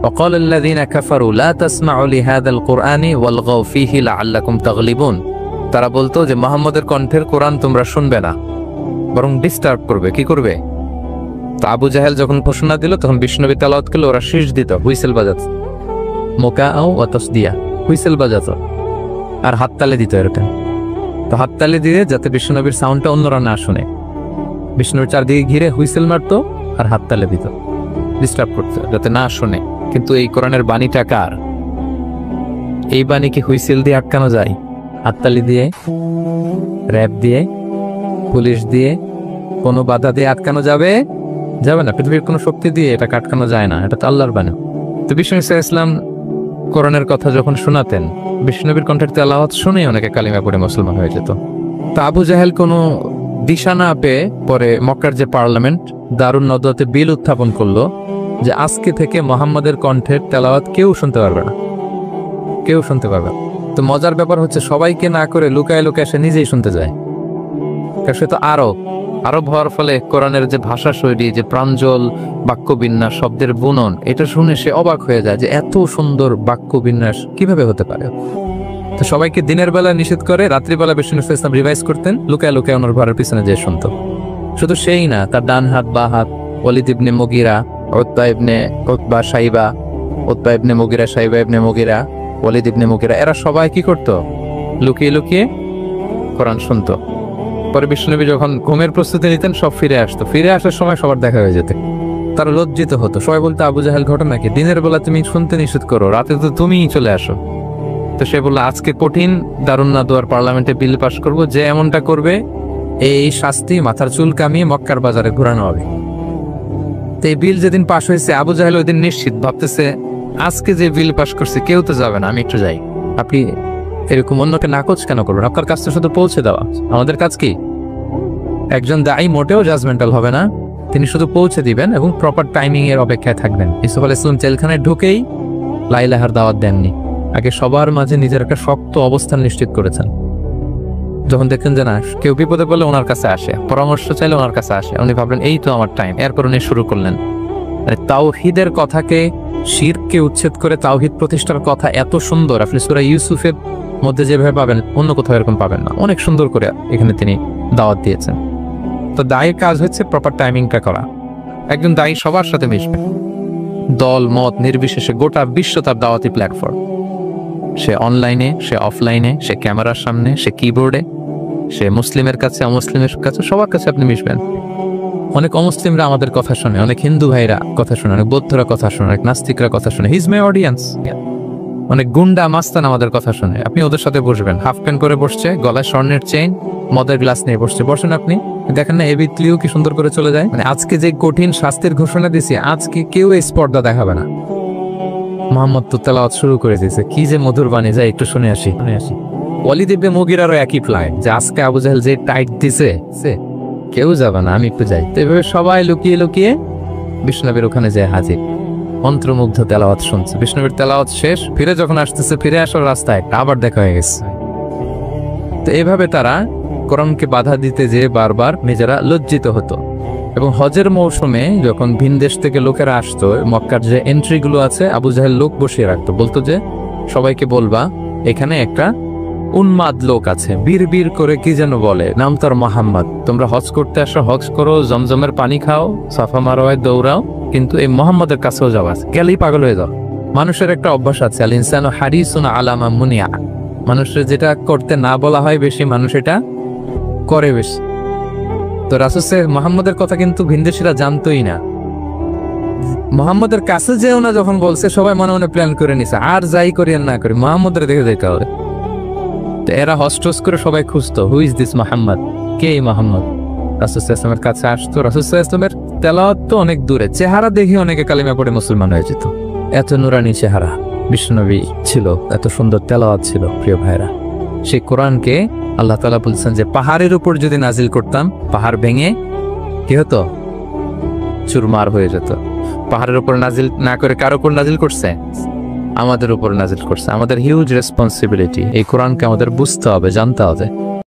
وقال الذين كفروا لا تسمعوا لهذا القرآن والغوا فيه لعلكم تغلبون। তারা বলতো যে মুহাম্মদের কণ্ঠের কোরআন তোমরা শুনবে না, বরং ডিস্টার্ব করবে। কি করবে? তো আবু জাহেল যখন ঘোষণা দিল তখন বিষ্ণুনবী তেলাওয়াত করলে ওরা শীষ দিত, হুইসেল বাজাত, মোকাআ ওয়া তাসদিয়া, হুইসেল বাজাত আর হাততালি দিত এরকম। তো হাততালি দিয়ে যাতে বিষ্ণুনবীর সাউন্ডটা অন্যরা না শুনে, বিষ্ণুর চারদিকে ঘিরে হুইসেল মারতো আর হাততালি দিত, ডিস্টার্ব করতো যাতে না শুনে। কিন্তু এই কোরআনের বাণীটা কার? এই বাণী কি হুইসেল দিয়ে আটকানো যায়? হাততালি দিয়ে, র‍্যাব দিয়ে, পুলিশ দিয়ে, কোনো বাধা দিয়ে আটকানো যাবে? যাবে না। পৃথিবীর কোনো শক্তি দিয়ে এটা আটকানো যায় না। এটা তো আল্লাহর বাণী। তো বিষ্ণু ইসলাম কোরআনের কথা যখন শোনাতেন, বিষ্ণুনবীর কণ্ঠের তেলাওয়াত শুনে অনেকে কালিমা পড়ে মুসলমান হয়ে যেত। তো আবু জাহেল কোনো দিশা না পেয়ে পরে মক্কার যে পার্লামেন্ট দারুন নদওয়াতে বিল উত্থাপন করলো যে আজকে থেকে মুহাম্মদের কণ্ঠের তেলাওয়াত কেউ শুনতে পারবে না, কেউ শুনতে পারবে না। তো মজার ব্যাপার হচ্ছে সবাইকে না করে লুকায় লুকায় সে নিজেই শুনতে যায়। সে তো আরব হওয়ার ফলে কোরআনের যে ভাষা শৈলী, যে প্রাঞ্জল বাক্য বিন্যাস, শব্দের বুনন, এটা শুনে সে অবাক হয়ে যায় যে এত সুন্দর বাক্য বিন্যাস কিভাবে হতে পারে। তো সবাইকে দিনের বেলা নিষেধ করে, রাত্রিবেলা বিষ্ণু ইসলাম রিভাইজ করতেন, লুকায় লুকায় ওনার ঘরের পিছনে যে শুনতো। শুধু সেই না, তার ডান হাত বা হাত ওয়ালিদ ইবনে মুগিরা, উতবা ইবনে উতবা শাইবা, উতবা ইবনে মুগিরা, শাইবা ইবনে মুগিরা, ওয়ালিদ ইবনে মুগিরা, এরা সবাই কি করতো? লুকিয়ে লুকিয়ে কোরআন শুনতো। পরে বিষ্ণুনবী যখন ঘুমের প্রস্তুতি নিতেন সব ফিরে আসতো। ফিরে আসার সময় সবার দেখা হয়ে যেত। তারা লজ্জিত হতো। সবাই বলতো আবু জাহেল ঘটনা কি? দিনের বেলা তুমি শুনতে নিষেধ করো, রাতে তো তুমিই চলে আসো। তো সে বললো আজকে কঠিন দারুন নাদওয়ার পার্লামেন্টে বিল পাস করবো, যে এমনটা করবে এই শাস্তি মাথার চুল কামিয়ে মক্কার বাজারে ঘোরানো হবে। তো এই বিল যেদিন পাস হয়েছে আবু জাহেল ওই দিন নিশ্চিত ভাবতেছে আজকে যে বিল পাস করছে কেউ তো যাবে না, আমি একটু যাই। আপনি এরকম অন্যকে নাকচ কেন করবেন? আপনার কাজটা শুধু পৌঁছে দেওয়া। আমাদের কাজ কি? একজন দায়ী মোটেও জাজমেন্টাল হবে না, তিনি শুধু পৌঁছে দিবেন এবং প্রপার টাইমিং এর অপেক্ষায় থাকবেন। ইউসুফ আলাইহিস সালাম জেলখানায় ঢুকেই লা ইলাহার দাওয়াত দেননি, আগে সবার মাঝে নিজের একটা শক্ত অবস্থান নিশ্চিত করেছেন। যখন দেখেন যে না কেউ বিপদে পড়লে ওনার কাছে আসে, পরামর্শ চাইলে ওনার কাছে আসে, উনি ভাবলেন এই তো আমার টাইম। এরপর উনি শুরু করলেন তাওহীদের কথাকে, শিরককে উচ্ছেদ করে তাওহীদ প্রতিষ্ঠার কথা। এত সুন্দর, আপনি সূরা ইউসুফের মধ্যে যেভাবে পাবেন অন্য কোথাও এরকম পাবেন না। অনেক সুন্দর করে এখানে তিনি দাওয়াত দিয়েছেন। তো দায়ের কাজ হচ্ছে প্রপার টাইমিংটা করা। একজন দায়ী সবার সাথে মিশবে, দল মত নির্বিশেষে। গোটা বিশ্ব তার দাওয়াতি প্ল্যাটফর্ম। সে অনলাইনে, সে অফলাইনে, সে ক্যামেরার সামনে, সে কিবোর্ডে, সে মুসলিমের কাছে, অমুসলিমের কাছে, সবার কাছে আপনি মিশবেন। অনেক অমুসলিমরা আমাদের কথা শুনে, অনেক হিন্দু ভাইরা কথা শুনে, অনেক বৌদ্ধরা কথা শুনে, অনেক নাস্তিকরা কথা শুনে। হিজ মাই অডিয়েন্স। অনেক গুন্ডা মাস্তান আমাদের কথা শুনে। আপনি ওদের সাথে বসবেন, হাফ প্যান্ট পরে বসছে, গলায় স্বর্ণের চেইন, মদের গ্লাস নিয়ে বসছে, বসেন আপনি। দেখেন না এবি ক্লিও কি সুন্দর করে চলে যায়। মানে আজকে যে কঠিন শাস্তির ঘোষণা দিছি, আজকে কেউ এই স্পর্ধা দেখাবে না। মুহাম্মদ তো তেলাওয়াত শুরু করে দিয়েছে, কি যে মধুর বাণী, যায় একটু শুনে আসি। ওয়ালিদ ইবনে মুগিরারও একই প্ল্যান, যে আজকে আবু জাহেল যে টাইট দিছে কেউ যাবে না, আমি একটু যাই। তো এভাবে সবাই লুকিয়ে লুকিয়ে বিষ্ণুনবীর ওখানে যায় হাজির, মন্ত্রমুগ্ধ তেলাওয়াত শুনছে। বিষ্ণুনবীর তেলাওয়াত শেষ, ফিরে যখন আসতেছে, ফিরে আসার রাস্তায় আবার দেখা হয়ে গেছে। তো এইভাবে তারা কোরআনকে বাধা দিতে যেয়ে বারবার নিজেরা লজ্জিত হতো। এবং হজের মৌসুমে যখন ভিন দেশ থেকে লোকেরা আসতো, মক্কার যে এন্ট্রি গুলো আছে আবু জাহেল লোক বসিয়ে রাখতো, বলতো যে সবাইকে বলবা এখানে একটা উন্মাদ লোক আছে, বীর বীর করে কি যেন বলে, নাম তার মুহাম্মদ। তোমরা হজ করতে আসো, হজ করো, জমজমের পানি খাও, সাফা মারওয়ায় দৌড়াও, কিন্তু এই মুহাম্মদের কাছেও যাওয়া, গেলেই পাগল হয়ে যাও। মানুষের একটা অভ্যাস আছে, আল ইনসানু হারিসুন আলা মা মুনিয়া। মানুষের যেটা করতে না বলা হয় বেশি, মানুষ এটা করে বেশি। তো রাসূল মুহাম্মদের কথা কিন্তু ভিনদেশীরা জানতোই না। মুহাম্মদের কাছে যেও না যখন বলছে, সবাই মনে মনে প্ল্যান করে নিছে, আর যাই করি আর না করি মুহাম্মদের দেখে যেতে হবে। তো এরা হস্টস করে সবাই খুঁজতো, হু ইজ দিস মুহাম্মদ, কে এই মোহাম্মদ? রাসূল সাল্লাল্লাহু আলাইহি ওয়াসাল্লামের কাছে আসতো, রাসূল সাল্লাল্লাহু আলাইহি ওয়াসাল্লামের তেলাওয়াত তো অনেক দূরে, চেহারা দেখে অনেকে কালিমা পড়ে মুসলমান হয়ে যেত। এত নুরানি চেহারা বিশ্বনবী ছিল, এত সুন্দর তেলাওয়াত ছিল। প্রিয় ভাইরা, সেই কোরআনকে আল্লাহ তাআলা বলছেন যে পাহাড়ের উপর যদি নাজিল করতাম, পাহাড় ভেঙে কি হতো? চুরমার হয়ে যেত। পাহাড়ের উপর নাজিল না করে কার উপর নাজিল করছে? আমাদের উপর নাজিল করছে। আমাদের হিউজ রেসপন্সিবিলিটি, এই কোরআনকে আমাদের বুঝতে হবে, জানতে হবে।